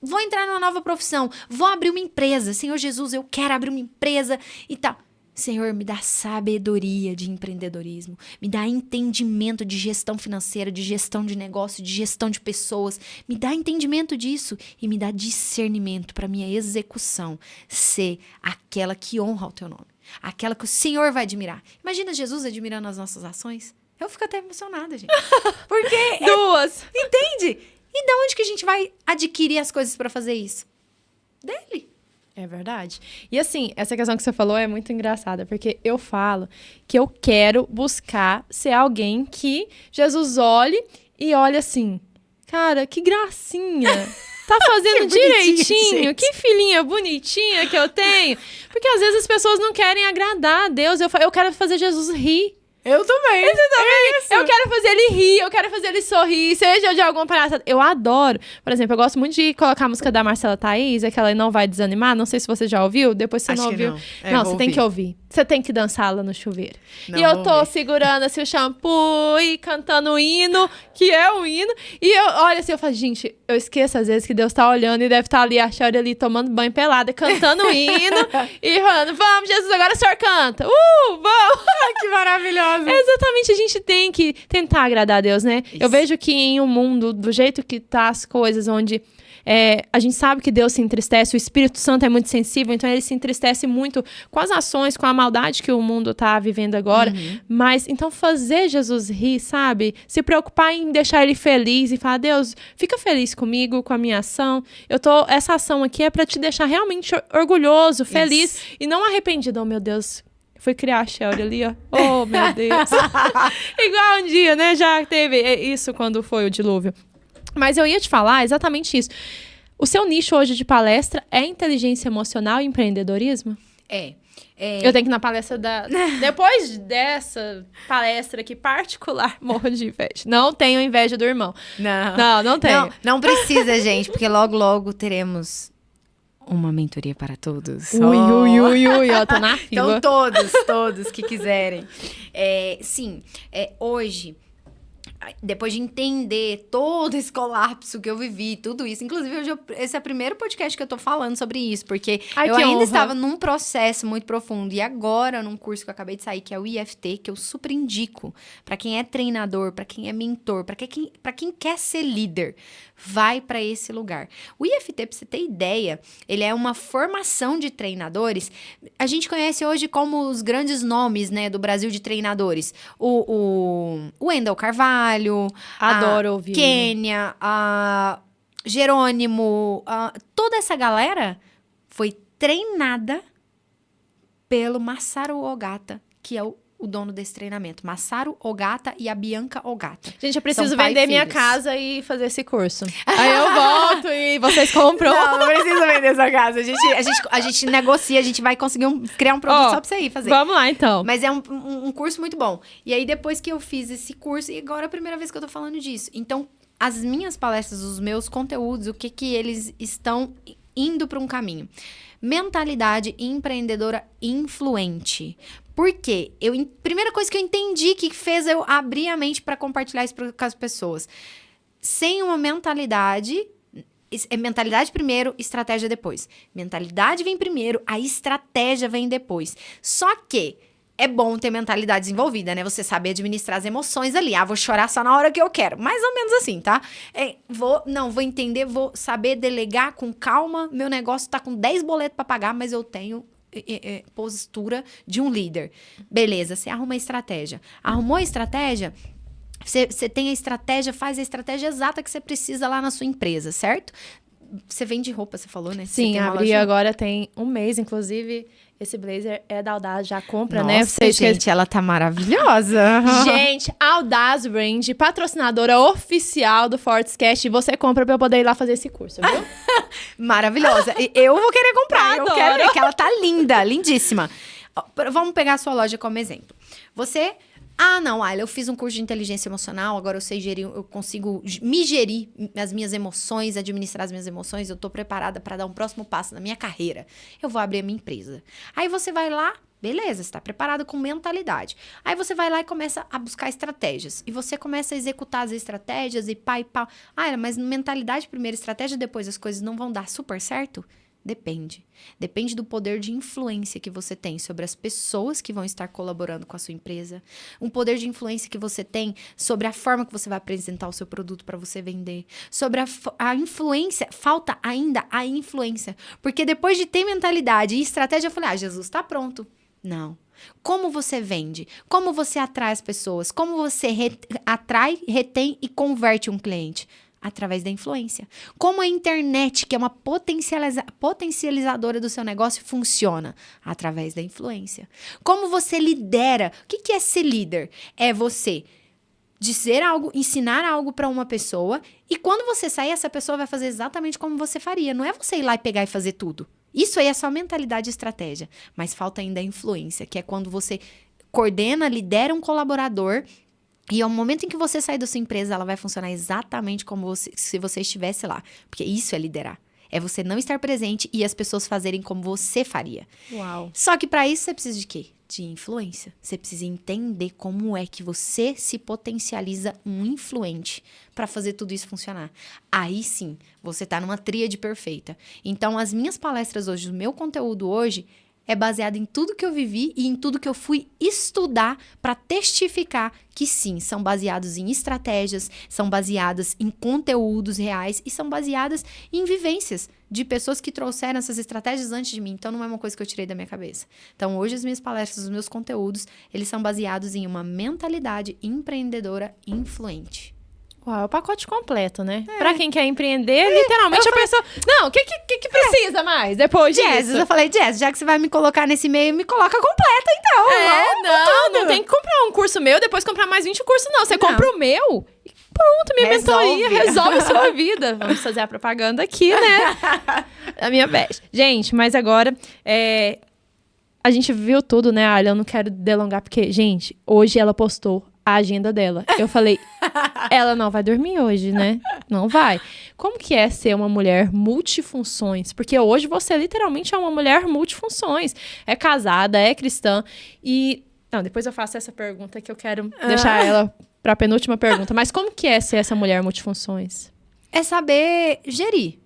Vou entrar numa nova profissão. Vou abrir uma empresa. Senhor Jesus, eu quero abrir uma empresa e tal. Senhor, me dá sabedoria de empreendedorismo. Me dá entendimento de gestão financeira, de gestão de negócio, de gestão de pessoas. Me dá entendimento disso e me dá discernimento para minha execução ser aquela que honra o teu nome. Aquela que o Senhor vai admirar. Imagina Jesus admirando as nossas ações. Eu fico até emocionada, gente. Porque... Duas. Entende? E de onde que a gente vai adquirir as coisas para fazer isso? Dele. É verdade. E assim, essa questão que você falou é muito engraçada, porque eu falo que eu quero buscar ser alguém que Jesus olhe e olhe assim, cara, que gracinha. Tá fazendo direitinho, gente. que filhinha bonitinha que eu tenho. Porque às vezes as pessoas não querem agradar a Deus. Eu quero fazer Jesus rir. Eu também. Eu quero fazer ele rir, eu quero fazer ele sorrir, seja de alguma palhaçada. Eu adoro. Por exemplo, eu gosto muito de colocar a música da Marcela Thaís, aquela Não Vai Desanimar. Não sei se você já ouviu, depois você Acho não que ouviu. não. Não, vou você tem ouvir. que ouvir. Você tem que dançar lá no chuveiro. Não, e eu vou tô ouvir. segurando assim o shampoo e cantando o hino, que é o hino. E eu olho assim, eu falo, gente, eu esqueço às vezes que Deus tá olhando e deve estar ali, a Sherry ali tomando banho pelada, cantando o hino e falando, vamos, Jesus, agora o senhor canta. Vamos! Que maravilhoso. Exatamente, a gente tem que tentar agradar a Deus, né? Isso. Eu vejo que em um mundo, do jeito que tá as coisas, onde a gente sabe que Deus se entristece, o Espírito Santo é muito sensível, então ele se entristece muito com as ações, com a maldade que o mundo tá vivendo agora. Mas, então, fazer Jesus rir, sabe? Se preocupar em deixar ele feliz e falar, Deus, fica feliz comigo, com a minha ação. Essa ação aqui é pra te deixar realmente orgulhoso, feliz e não arrependido. Oh, meu Deus, fui criar a Shelly ali, ó. Oh, meu Deus. Igual um dia, né? Já teve isso quando foi o dilúvio. Mas eu ia te falar exatamente isso. O seu nicho hoje de palestra é inteligência emocional e empreendedorismo? Eu tenho que ir na palestra Depois dessa palestra aqui particular, morro de inveja. Não tenho inveja do irmão. Não tenho. Não precisa, gente, porque logo, logo teremos uma mentoria para todos. Ui, ó, tô na fila. Então, todos que quiserem. Sim, hoje, depois de entender todo esse colapso que eu vivi, tudo isso, inclusive hoje esse é o primeiro podcast que eu tô falando sobre isso, porque Ai, eu que ainda honra. estava num processo muito profundo, e agora num curso que eu acabei de sair, que é o IFT, que eu super indico para quem é treinador, para quem é mentor, para quem quer ser líder, vai para esse lugar. O IFT, pra você ter ideia, ele é uma formação de treinadores. A gente conhece hoje como os grandes nomes, né, do Brasil de treinadores. O Wendel Carvalho, Adoro a ouvir. Kênia, Jerônimo, toda essa galera foi treinada pelo Masaru Ogata, que é o dono desse treinamento. Masaru Ogata e a Bianca Ogata. Gente, eu preciso São pai e vender minha filhos. casa e fazer esse curso. Aí eu volto e vocês compram. Não precisa vender sua casa. A gente negocia, a gente vai conseguir criar um produto só pra você ir fazer. Vamos lá, então. Mas é um curso muito bom. E aí, depois que eu fiz esse curso, e agora é a primeira vez que eu tô falando disso. Então, as minhas palestras, os meus conteúdos, o que eles estão indo para um caminho. Mentalidade empreendedora influente. Por quê? Primeira coisa que eu entendi que fez eu abrir a mente para compartilhar isso com as pessoas. Sem uma mentalidade... É mentalidade primeiro, estratégia depois. Mentalidade vem primeiro, a estratégia vem depois. Só que é bom ter mentalidade desenvolvida, né? Você saber administrar as emoções ali. Vou chorar só na hora que eu quero. Mais ou menos assim, tá? Vou entender, vou saber delegar com calma. Meu negócio tá com 10 boletos pra pagar, mas eu tenho postura de um líder. Beleza, você arruma a estratégia. Arrumou a estratégia... Você tem a estratégia, faz a estratégia exata que você precisa lá na sua empresa, certo? Você vende roupa, você falou, né? Sim, abri agora tem um mês, inclusive. Esse blazer é da Audaz, já compra, né? Nossa, gente, ela tá maravilhosa. Gente, Audaz Brand, patrocinadora oficial do Fortescast. Você compra pra eu poder ir lá fazer esse curso, viu? Maravilhosa. Eu vou querer comprar, eu Adoro. quero ver que ela tá linda, lindíssima. Vamos pegar a sua loja como exemplo. Você... não, Ayla, eu fiz um curso de inteligência emocional, agora eu sei gerir, eu consigo me gerir as minhas emoções, administrar as minhas emoções, eu tô preparada para dar um próximo passo na minha carreira. Eu vou abrir a minha empresa. Aí você vai lá, beleza, você tá preparado com mentalidade. Aí você vai lá e começa a buscar estratégias. E você começa a executar as estratégias e pá e pá. Mas mentalidade primeiro, estratégia depois, as coisas não vão dar super certo? Depende. Depende do poder de influência que você tem sobre as pessoas que vão estar colaborando com a sua empresa. Um poder de influência que você tem sobre a forma que você vai apresentar o seu produto para você vender. Sobre a influência. Falta ainda a influência. Porque depois de ter mentalidade e estratégia, eu falei, Jesus, tá pronto. Não. Como você vende? Como você atrai as pessoas? Como você atrai, retém e converte um cliente? Através da influência. Como a internet, que é uma potencializadora do seu negócio, funciona? Através da influência. Como você lidera? O que é ser líder? É você dizer algo, ensinar algo para uma pessoa e quando você sair, essa pessoa vai fazer exatamente como você faria. Não é você ir lá e pegar e fazer tudo. Isso aí é só mentalidade e estratégia. Mas falta ainda a influência, que é quando você coordena, lidera um colaborador. E ao momento em que você sair da sua empresa, ela vai funcionar exatamente como se você estivesse lá. Porque isso é liderar. É você não estar presente e as pessoas fazerem como você faria. Uau. Só que para isso você precisa de quê? De influência. Você precisa entender como é que você se potencializa um influente para fazer tudo isso funcionar. Aí sim, você tá numa tríade perfeita. Então, as minhas palestras hoje, o meu conteúdo hoje é baseado em tudo que eu vivi e em tudo que eu fui estudar para testificar que sim, são baseados em estratégias, são baseadas em conteúdos reais e são baseadas em vivências de pessoas que trouxeram essas estratégias antes de mim. Então, não é uma coisa que eu tirei da minha cabeça. Então, hoje as minhas palestras, os meus conteúdos, eles são baseados em uma mentalidade empreendedora influente. Uau, é o pacote completo, né? Pra quem quer empreender, literalmente a pessoa... Não, o que precisa mais depois disso? Jess, eu falei, Jess, já que você vai me colocar nesse meio, me coloca completa, então. Não tem que comprar um curso meu, depois comprar mais 20 cursos, não. Você compra o meu e pronto, minha mentoria resolve a sua vida. Vamos fazer a propaganda aqui, né? A minha best. Gente, mas agora... A gente viu tudo, né, Ayla? Eu não quero delongar, porque, gente, hoje ela postou a agenda dela. Eu falei, ela não vai dormir hoje, né? Não vai. Como que é ser uma mulher multifunções? Porque hoje você literalmente é uma mulher multifunções. É casada, é cristã e... Não, depois eu faço essa pergunta que eu quero deixar ela para a penúltima pergunta. Mas como que é ser essa mulher multifunções? É saber gerir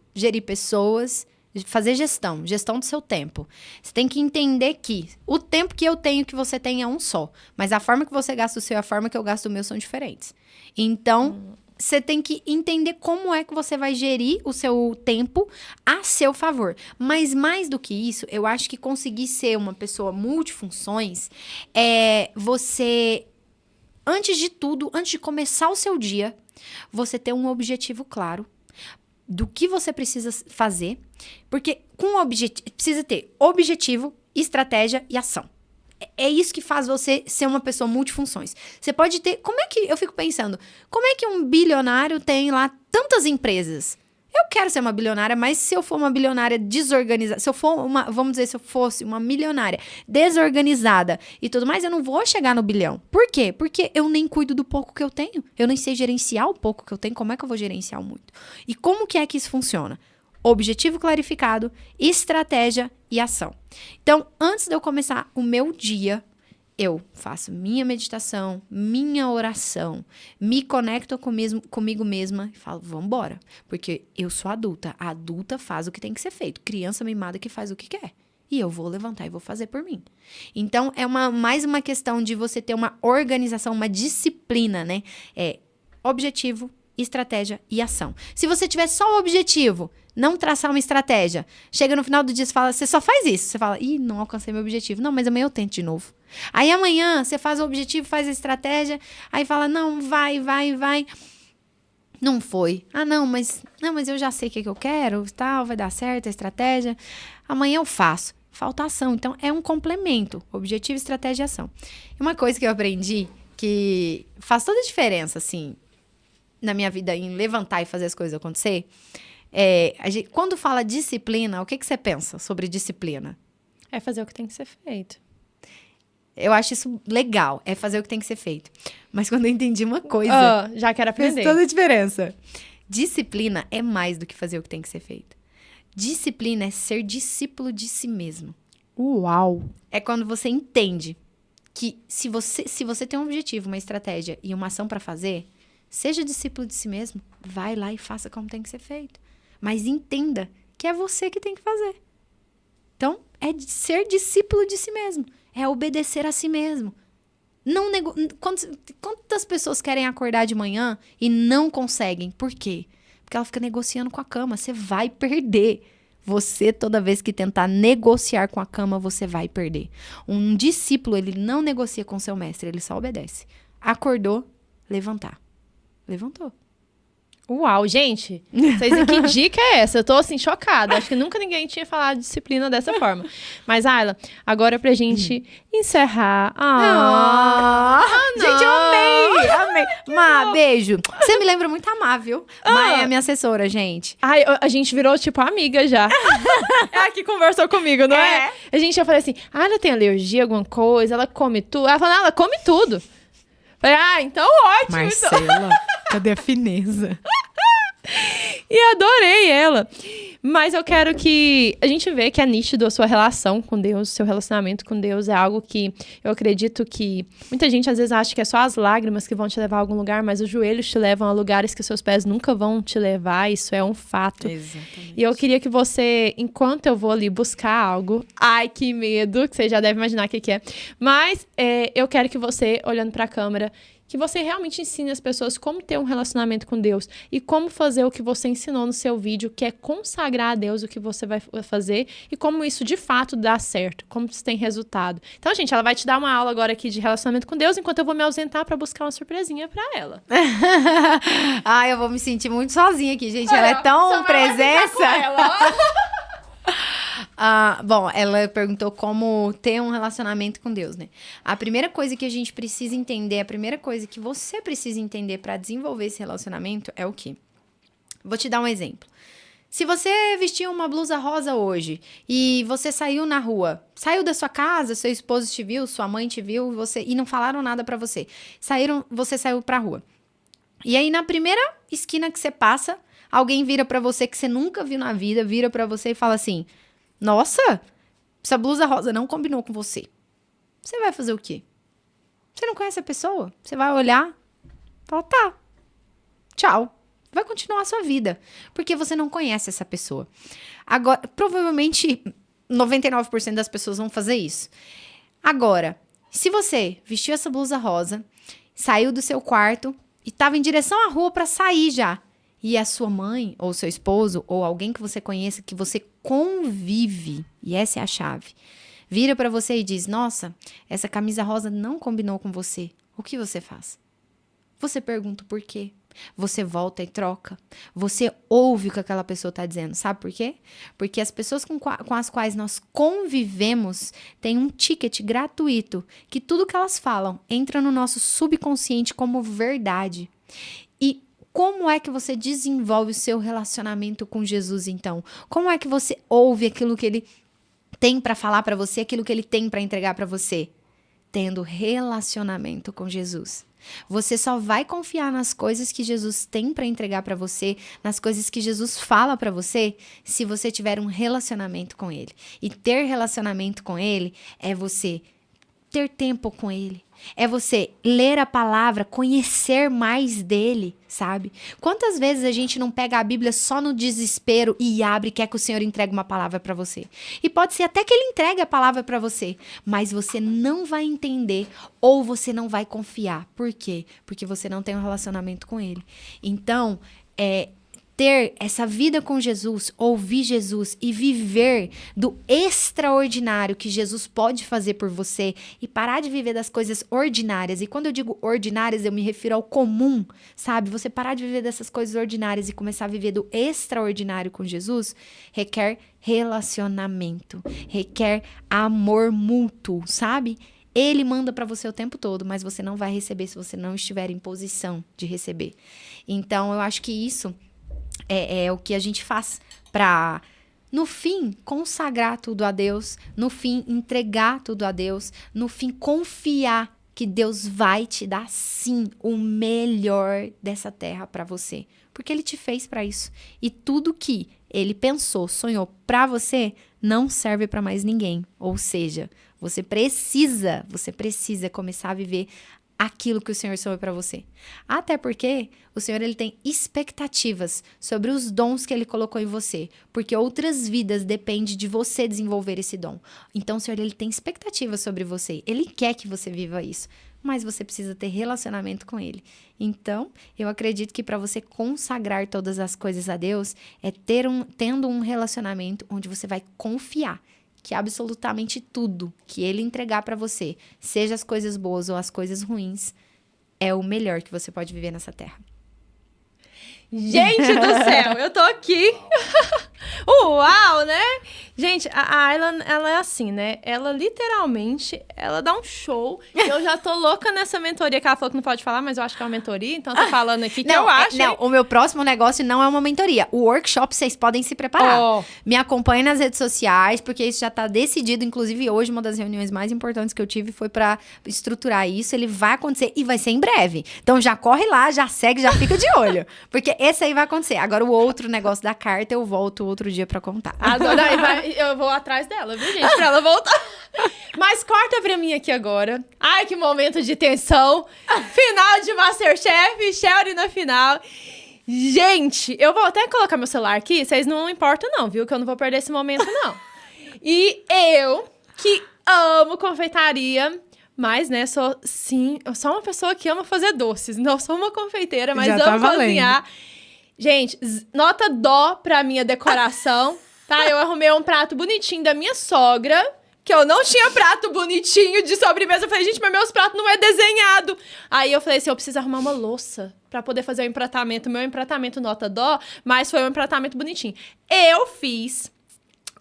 pessoas, fazer gestão do seu tempo. Você tem que entender que o tempo que eu tenho, que você tem é um só. Mas a forma que você gasta o seu e a forma que eu gasto o meu são diferentes. Então, você tem que entender como é que você vai gerir o seu tempo a seu favor. Mas mais do que isso, eu acho que conseguir ser uma pessoa multifunções é você, antes de tudo, antes de começar o seu dia, você ter um objetivo claro. do que você precisa fazer, porque precisa ter objetivo, estratégia e ação. É isso que faz você ser uma pessoa multifunções. Você pode ter... Eu fico pensando, como é que um bilionário tem lá tantas empresas? Eu quero ser uma bilionária, mas se eu for uma bilionária desorganizada, se eu fosse uma milionária desorganizada e tudo mais, eu não vou chegar no bilhão. Por quê? Porque eu nem cuido do pouco que eu tenho. Eu nem sei gerenciar o pouco que eu tenho. Como é que eu vou gerenciar o muito? E como que é que isso funciona? Objetivo clarificado, estratégia e ação. Então, antes de eu começar o meu dia, eu faço minha meditação, minha oração, me conecto comigo mesma e falo, vambora. Porque eu sou adulta. A adulta faz o que tem que ser feito. Criança mimada que faz o que quer. E eu vou levantar e vou fazer por mim. Então, é mais uma questão de você ter uma organização, uma disciplina, né? É objetivo, estratégia e ação. Se você tiver só o objetivo, não traçar uma estratégia, chega no final do dia e fala, você só faz isso. Você fala, não alcancei meu objetivo. Não, mas amanhã eu tento de novo. Aí amanhã você faz o objetivo, faz a estratégia, aí fala, não, vai. Não foi. Não, mas eu já sei o que eu quero, tal, vai dar certo a estratégia. Amanhã eu faço. Falta ação. Então, é um complemento. Objetivo, estratégia e ação. E uma coisa que eu aprendi que faz toda a diferença, assim, na minha vida em levantar e fazer as coisas acontecer, quando fala disciplina, o que você pensa sobre disciplina? É fazer o que tem que ser feito. Eu acho isso legal, é fazer o que tem que ser feito. Mas quando eu entendi uma coisa... já quero aprender. Faz toda a diferença. Disciplina é mais do que fazer o que tem que ser feito. Disciplina é ser discípulo de si mesmo. Uau! É quando você entende que se você tem um objetivo, uma estratégia e uma ação para fazer, seja discípulo de si mesmo, vai lá e faça como tem que ser feito. Mas entenda que é você que tem que fazer. Então, é ser discípulo de si mesmo. É obedecer a si mesmo. Quantas pessoas querem acordar de manhã e não conseguem? Por quê? Porque ela fica negociando com a cama. Você vai perder. Você, toda vez que tentar negociar com a cama, você vai perder. Um discípulo, ele não negocia com seu mestre, ele só obedece. Acordou, levantar. Levantou. Uau, gente, vocês, que dica é essa? Eu tô, assim, chocada. Acho que nunca ninguém tinha falado de disciplina dessa forma. Mas, Ayla, agora pra gente encerrar. Gente, eu amei. Má, beijo. Você me lembra muito a Má, viu? Má é a minha assessora, gente. Ai, a gente virou, tipo, amiga já. É a que conversou comigo, não é? Eu falei assim, ela tem alergia a alguma coisa, ela come tudo. Ela falou, ela come tudo. Falei, então ótimo. Marcela, cadê a fineza? E adorei ela. Mas eu quero que a gente vê que é nítido a sua relação com Deus, seu relacionamento com Deus é algo que eu acredito que muita gente às vezes acha que é só as lágrimas que vão te levar a algum lugar, mas os joelhos te levam a lugares que seus pés nunca vão te levar, isso é um fato. Exatamente. E eu queria que você, enquanto eu vou ali buscar algo, ai que medo, que você já deve imaginar o que é, mas eu quero que você, olhando para a câmera, que você realmente ensine as pessoas como ter um relacionamento com Deus e como fazer o que você ensinou no seu vídeo, que é consagrar a Deus o que você vai fazer e como isso de fato dá certo, como isso tem resultado. Então, gente, ela vai te dar uma aula agora aqui de relacionamento com Deus, enquanto eu vou me ausentar para buscar uma surpresinha para ela. Eu vou me sentir muito sozinha aqui, gente. Ela é tão presença. Bom, ela perguntou como ter um relacionamento com Deus, né? A primeira coisa que a gente precisa entender, a primeira coisa que você precisa entender para desenvolver esse relacionamento é o quê? Vou te dar um exemplo. Se você vestiu uma blusa rosa hoje e você saiu na rua, saiu da sua casa, seu esposo te viu, sua mãe te viu, e não falaram nada pra você. Você saiu pra rua. E aí, na primeira esquina que você passa, alguém vira pra você que você nunca viu na vida, vira pra você e fala assim, nossa, essa blusa rosa não combinou com você. Você vai fazer o quê? Você não conhece a pessoa? Você vai olhar, fala, tá, tchau. Vai continuar a sua vida, porque você não conhece essa pessoa. Agora, provavelmente, 99% das pessoas vão fazer isso. Agora, se você vestiu essa blusa rosa, saiu do seu quarto e estava em direção à rua para sair já, e a sua mãe, ou seu esposo, ou alguém que você conheça, que você convive, e essa é a chave, vira para você e diz, nossa, essa camisa rosa não combinou com você. O que você faz? Você pergunta por quê? Você volta e troca. Você ouve o que aquela pessoa está dizendo. Sabe por quê? Porque as pessoas com as quais nós convivemos têm um ticket gratuito que tudo que elas falam entra no nosso subconsciente como verdade. E como é que você desenvolve o seu relacionamento com Jesus, então? Como é que você ouve aquilo que ele tem para falar para você, aquilo que ele tem para entregar para você? Tendo relacionamento com Jesus. Você só vai confiar nas coisas que Jesus tem para entregar para você, nas coisas que Jesus fala para você, se você tiver um relacionamento com ele. E ter relacionamento com ele é você ter tempo com ele. É você ler a palavra, conhecer mais dele, sabe? Quantas vezes a gente não pega a Bíblia só no desespero e abre e quer que o Senhor entregue uma palavra para você? E pode ser até que ele entregue a palavra para você, mas você não vai entender ou você não vai confiar. Por quê? Porque você não tem um relacionamento com ele. Então, ter essa vida com Jesus, ouvir Jesus e viver do extraordinário que Jesus pode fazer por você e parar de viver das coisas ordinárias. E quando eu digo ordinárias, eu me refiro ao comum, sabe? Você parar de viver dessas coisas ordinárias e começar a viver do extraordinário com Jesus requer relacionamento, requer amor mútuo, sabe? Ele manda para você o tempo todo, mas você não vai receber se você não estiver em posição de receber. Então, eu acho que isso é o que a gente faz para, no fim, consagrar tudo a Deus, no fim, entregar tudo a Deus, no fim, confiar que Deus vai te dar, sim, o melhor dessa terra para você. Porque Ele te fez para isso. E tudo que Ele pensou, sonhou para você, não serve para mais ninguém. Ou seja, você precisa começar a viver aquilo que o Senhor sonhou para você. Até porque o Senhor ele tem expectativas sobre os dons que ele colocou em você, porque outras vidas dependem de você desenvolver esse dom. Então o Senhor ele tem expectativas sobre você. Ele quer que você viva isso, mas você precisa ter relacionamento com ele. Então, eu acredito que para você consagrar todas as coisas a Deus é tendo um relacionamento onde você vai confiar que absolutamente tudo que ele entregar para você, seja as coisas boas ou as coisas ruins, é o melhor que você pode viver nessa terra. Gente do céu, eu tô aqui. Uau, né? Gente, a Ayla, ela é assim, né? Ela literalmente, ela dá um show. E eu já tô louca nessa mentoria que ela falou que não pode falar, mas eu acho que é uma mentoria. Então, tô falando aqui que eu acho. Não, o meu próximo negócio não é uma mentoria. O workshop, vocês podem se preparar. Me acompanhem nas redes sociais, porque isso já tá decidido. Inclusive, hoje, uma das reuniões mais importantes que eu tive foi pra estruturar isso. Ele vai acontecer e vai ser em breve. Então, já corre lá, já segue, já fica de olho. Porque esse aí vai acontecer. Agora, o outro negócio da carta, eu volto outro dia pra contar. Adoro, eu vou atrás dela, viu, gente? Pra ela voltar. Mas corta pra mim aqui agora. Ai, que momento de tensão. Final de Masterchef, Shelly na final. Gente, eu vou até colocar meu celular aqui. Vocês não importam não, viu? Que eu não vou perder esse momento, não. E eu, que amo confeitaria... Mas, né, eu sou uma pessoa que ama fazer doces. Não sou uma confeiteira, mas amo cozinhar. Gente, nota dó pra minha decoração, tá? Eu arrumei um prato bonitinho da minha sogra, que eu não tinha prato bonitinho de sobremesa. Eu falei, gente, mas meus pratos não é desenhado. Aí eu falei assim, eu preciso arrumar uma louça pra poder fazer o empratamento. Meu empratamento nota dó, mas foi um empratamento bonitinho. Eu fiz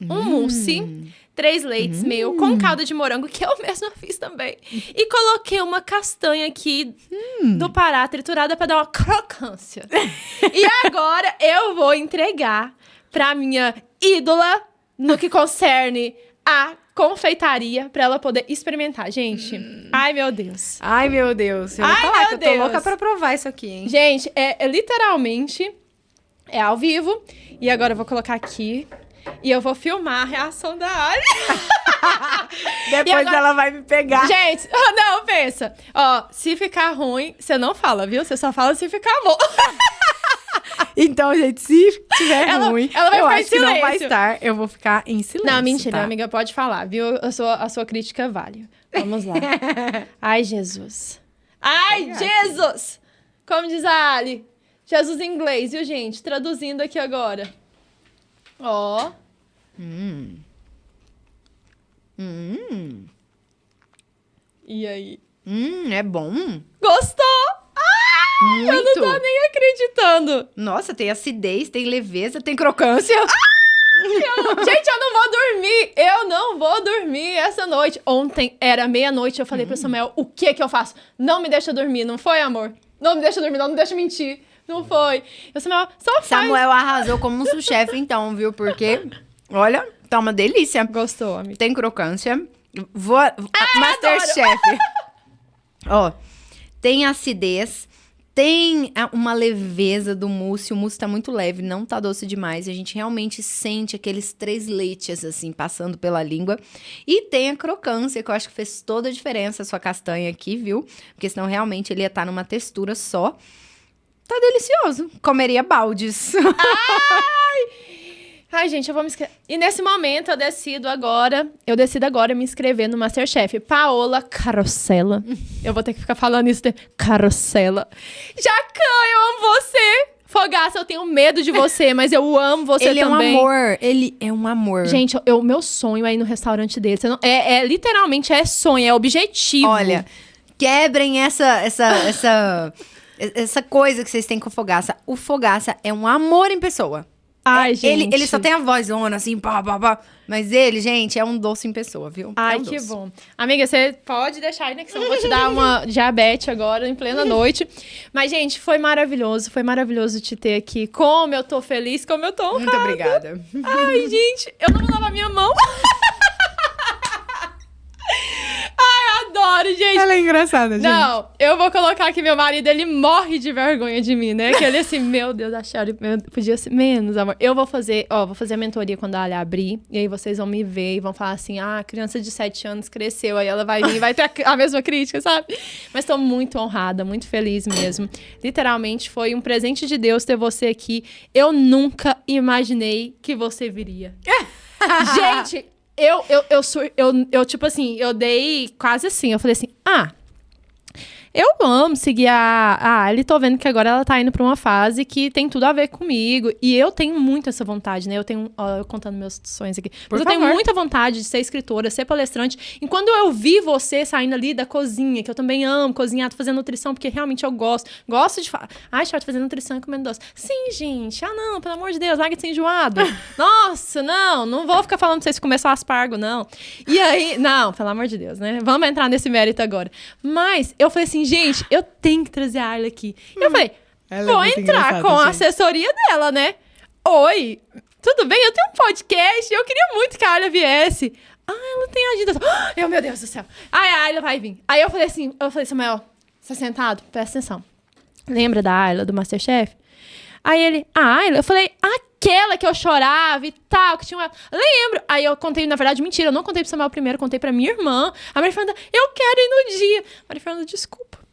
um mousse... 3 leites meu, com calda de morango, que eu mesma fiz também. E coloquei uma castanha aqui do Pará, triturada, pra dar uma crocância. E agora eu vou entregar pra minha ídola, no que concerne a confeitaria, pra ela poder experimentar. Gente, ai meu Deus. Ai meu Deus. Eu vou falar que eu tô louca pra provar isso aqui, hein? Gente, literalmente, é ao vivo. E agora eu vou colocar aqui... E eu vou filmar a reação da Ari. Depois agora... ela vai me pegar. Gente, não, pensa. Ó, se ficar ruim, você não fala, viu? Você só fala se ficar bom. Então, gente, se tiver ruim, ela vai eu ficar acho que não vai estar. Eu vou ficar em silêncio, não, mentira, tá? Minha amiga, pode falar, viu? A sua crítica vale. Vamos lá. Ai, Jesus. Ai, Jesus! Como diz a Ali. Jesus em inglês, viu, gente? Traduzindo aqui agora. Ó. E aí? É bom. Gostou? Ah! Muito. Eu não tô nem acreditando. Nossa, tem acidez, tem leveza, tem crocância. Gente, eu não vou dormir. Eu não vou dormir essa noite. Ontem era meia-noite, eu falei pro Samuel, o que que eu faço? Não me deixa dormir, não foi, amor? Não me deixa dormir, não me deixa mentir. Não foi. Eu, Samuel, só faz. Samuel arrasou como um sous-chefe, então, viu? Porque, olha, tá uma delícia. Gostou, amiga. Tem crocância. Masterchef. Ó, tem acidez. Tem uma leveza do mousse. O mousse tá muito leve, não tá doce demais. A gente realmente sente aqueles 3 leites, assim, passando pela língua. E tem a crocância, que eu acho que fez toda a diferença a sua castanha aqui, viu? Porque senão realmente ele ia estar numa textura só. Tá delicioso. Comeria baldes. Ai, gente, eu vou me inscrever. E nesse momento eu decido agora me inscrever no Masterchef. Paola Carosella. Eu vou ter que ficar falando isso de Carosella. Jacan, eu amo você. Fogaça, eu tenho medo de você, mas eu amo você Ele também. é um amor. Ele é um amor. Gente, o meu sonho é ir no restaurante dele. Você não, literalmente é sonho, é objetivo. Olha, quebrem essa coisa que vocês têm com o Fogaça. O Fogaça é um amor em pessoa. Ai, gente. Ele só tem a vozona, assim, pá, pá, pá. Mas ele, gente, é um doce em pessoa, viu? Ai, é um que doce. bom. Amiga, você pode deixar aí, né? Que senão eu vou te dar uma diabetes agora, em plena noite. Mas, gente, foi maravilhoso te ter aqui. Como eu tô feliz, como eu tô honrada. Muito obrigada. Ai, gente, eu não vou lavar minha mão. Ai, adoro, gente. Ela é engraçada, gente. Não, eu vou colocar aqui meu marido, ele morre de vergonha de mim, né? Que ele assim, meu Deus, a Shelly podia ser menos, amor. Eu vou fazer a mentoria quando a Alia abrir, e aí vocês vão me ver e vão falar assim, a criança de 7 anos cresceu, aí ela vai vir e vai ter a mesma crítica, sabe? Mas tô muito honrada, muito feliz mesmo. Literalmente, foi um presente de Deus ter você aqui. Eu nunca imaginei que você viria. Gente... Eu, tipo assim, eu dei quase assim. Eu falei assim, eu amo seguir a Ali, tô vendo que agora ela tá indo pra uma fase que tem tudo a ver comigo. E eu tenho muito essa vontade, né? Eu tenho, eu contando meus sonhos aqui. Mas eu tenho muita vontade de ser escritora, ser palestrante. E quando eu vi você saindo ali da cozinha, que eu também amo cozinhar, tô fazendo nutrição, porque realmente eu gosto. Gosto de falar, Charlotte, fazendo nutrição e comendo doce. Sim, gente. Não, pelo amor de Deus, larga de ser enjoado. Nossa, não vou ficar falando pra vocês comer só aspargo, não. E aí, não, pelo amor de Deus, né? Vamos entrar nesse mérito agora. Mas eu falei assim, gente, eu tenho que trazer a Ayla aqui. Eu falei, vou entrar com a assessoria dela, né? Oi, tudo bem? Eu tenho um podcast, eu queria muito que a Ayla viesse. Ela tem agenda. Meu Deus do céu. A Ayla vai vir. Aí eu falei, Samuel, você tá sentado? Presta atenção. Lembra da Ayla, do Masterchef? Aí ele, a Ayla? Eu falei, aquela que eu chorava e tal, que tinha uma... Lembro. Aí eu contei, na verdade, mentira. Eu não contei pro Samuel primeiro, contei pra minha irmã. A Maria Fernanda, eu quero ir no dia. A Maria Fernanda, desculpa.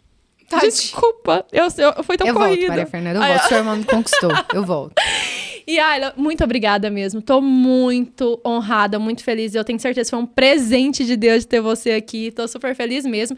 Desculpa. Eu fui tão corrida. Volto, Maria Fernanda. Eu volto. Sua irmã me conquistou. Eu volto. E, Ayla, muito obrigada mesmo. Tô muito honrada, muito feliz. Eu tenho certeza que foi um presente de Deus de ter você aqui. Tô super feliz mesmo.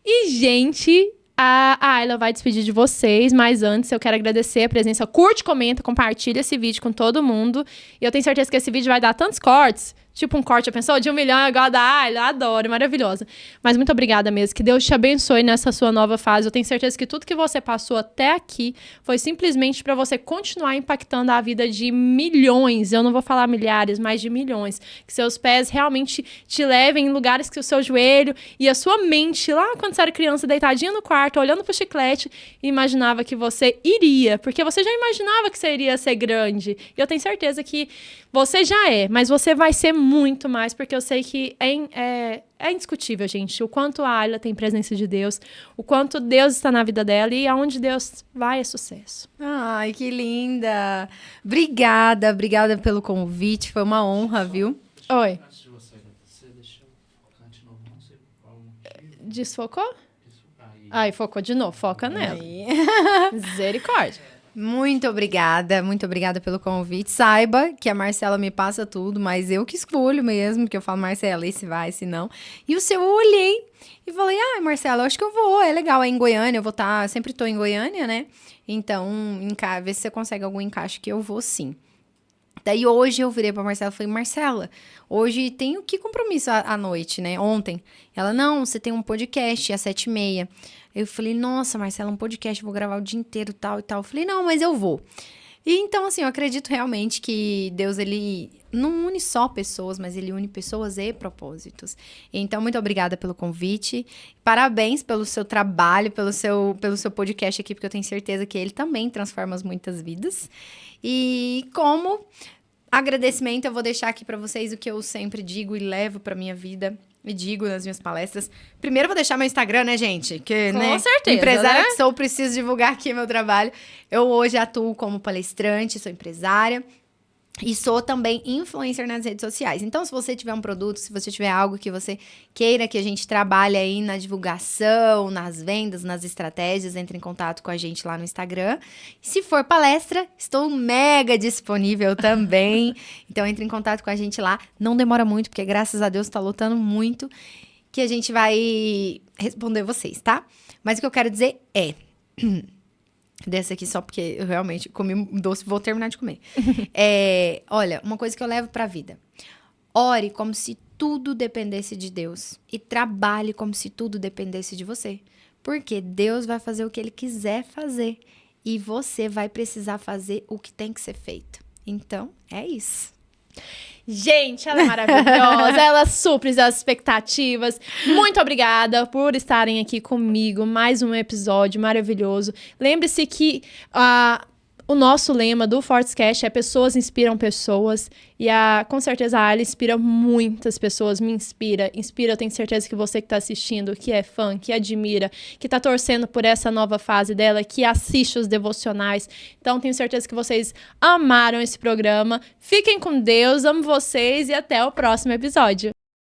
E, gente... A Ayla vai despedir de vocês, mas antes eu quero agradecer a presença. Curte, comenta, compartilha esse vídeo com todo mundo. E eu tenho certeza que esse vídeo vai dar tantos cortes. Tipo um corte, já pensou? De 1 milhão igual a da Ayla. Adoro, maravilhosa. Mas muito obrigada mesmo. Que Deus te abençoe nessa sua nova fase. Eu tenho certeza que tudo que você passou até aqui foi simplesmente para você continuar impactando a vida de milhões. Eu não vou falar milhares, mas de milhões. Que seus pés realmente te levem em lugares que o seu joelho e a sua mente, lá quando você era criança, deitadinha no quarto, olhando pro chiclete, imaginava que você iria. Porque você já imaginava que você iria ser grande. E eu tenho certeza que você já é, mas você vai ser muito mais, porque eu sei que é indiscutível, gente, o quanto a Ayla tem presença de Deus, o quanto Deus está na vida dela e aonde Deus vai é sucesso. Ai, que linda! Obrigada pelo convite, foi uma honra, viu? Oi. Antes de você deixou focar de novo, não sei qual motivo. Desfocou? Aí, Focou de novo, foca nela. Aí. Misericórdia. Muito obrigada pelo convite. Saiba que a Marcela me passa tudo, mas eu que escolho mesmo, que eu falo, Marcela, esse vai, esse não. E o seu eu olhei e falei, Marcela, eu acho que eu vou, é legal, é em Goiânia, eu vou estar, sempre tô em Goiânia, né? Então, vê se você consegue algum encaixe que eu vou sim. Daí hoje eu virei pra Marcela e falei, Marcela, hoje tenho que compromisso à noite, né? Ontem. Ela, não, você tem um podcast às 7h30. Eu falei, nossa, Marcela, um podcast, eu vou gravar o dia inteiro, tal e tal. Eu falei, não, mas eu vou. E então, assim, eu acredito realmente que Deus, ele não une só pessoas, mas ele une pessoas e propósitos. Então, muito obrigada pelo convite. Parabéns pelo seu trabalho, pelo seu podcast aqui, porque eu tenho certeza que ele também transforma muitas vidas. E como agradecimento, eu vou deixar aqui pra vocês o que eu sempre digo e levo pra minha vida. E digo nas minhas palestras. Primeiro eu vou deixar meu Instagram, né, gente? Que, Com certeza, empresária né? que sou, preciso divulgar aqui meu trabalho. Eu hoje atuo como palestrante, sou empresária. E sou também influencer nas redes sociais. Então, se você tiver um produto, se você tiver algo que você queira que a gente trabalhe aí na divulgação, nas vendas, nas estratégias, entre em contato com a gente lá no Instagram. Se for palestra, estou mega disponível também. Então, entre em contato com a gente lá. Não demora muito, porque graças a Deus está lotando muito, que a gente vai responder vocês, tá? Mas o que eu quero dizer é... Dessa aqui só porque eu realmente comi um doce, vou terminar de comer. Olha, uma coisa que eu levo pra vida. Ore como se tudo dependesse de Deus. E trabalhe como se tudo dependesse de você. Porque Deus vai fazer o que Ele quiser fazer. E você vai precisar fazer o que tem que ser feito. Então, é isso. Gente, ela é maravilhosa, ela supre as expectativas. Muito obrigada por estarem aqui comigo. Mais um episódio maravilhoso. Lembre-se que o nosso lema do Fortescast é pessoas inspiram pessoas. E com certeza a Ali inspira muitas pessoas, me inspira. Eu tenho certeza que você que está assistindo, que é fã, que admira, que está torcendo por essa nova fase dela, que assiste os devocionais. Então, tenho certeza que vocês amaram esse programa. Fiquem com Deus, amo vocês e até o próximo episódio.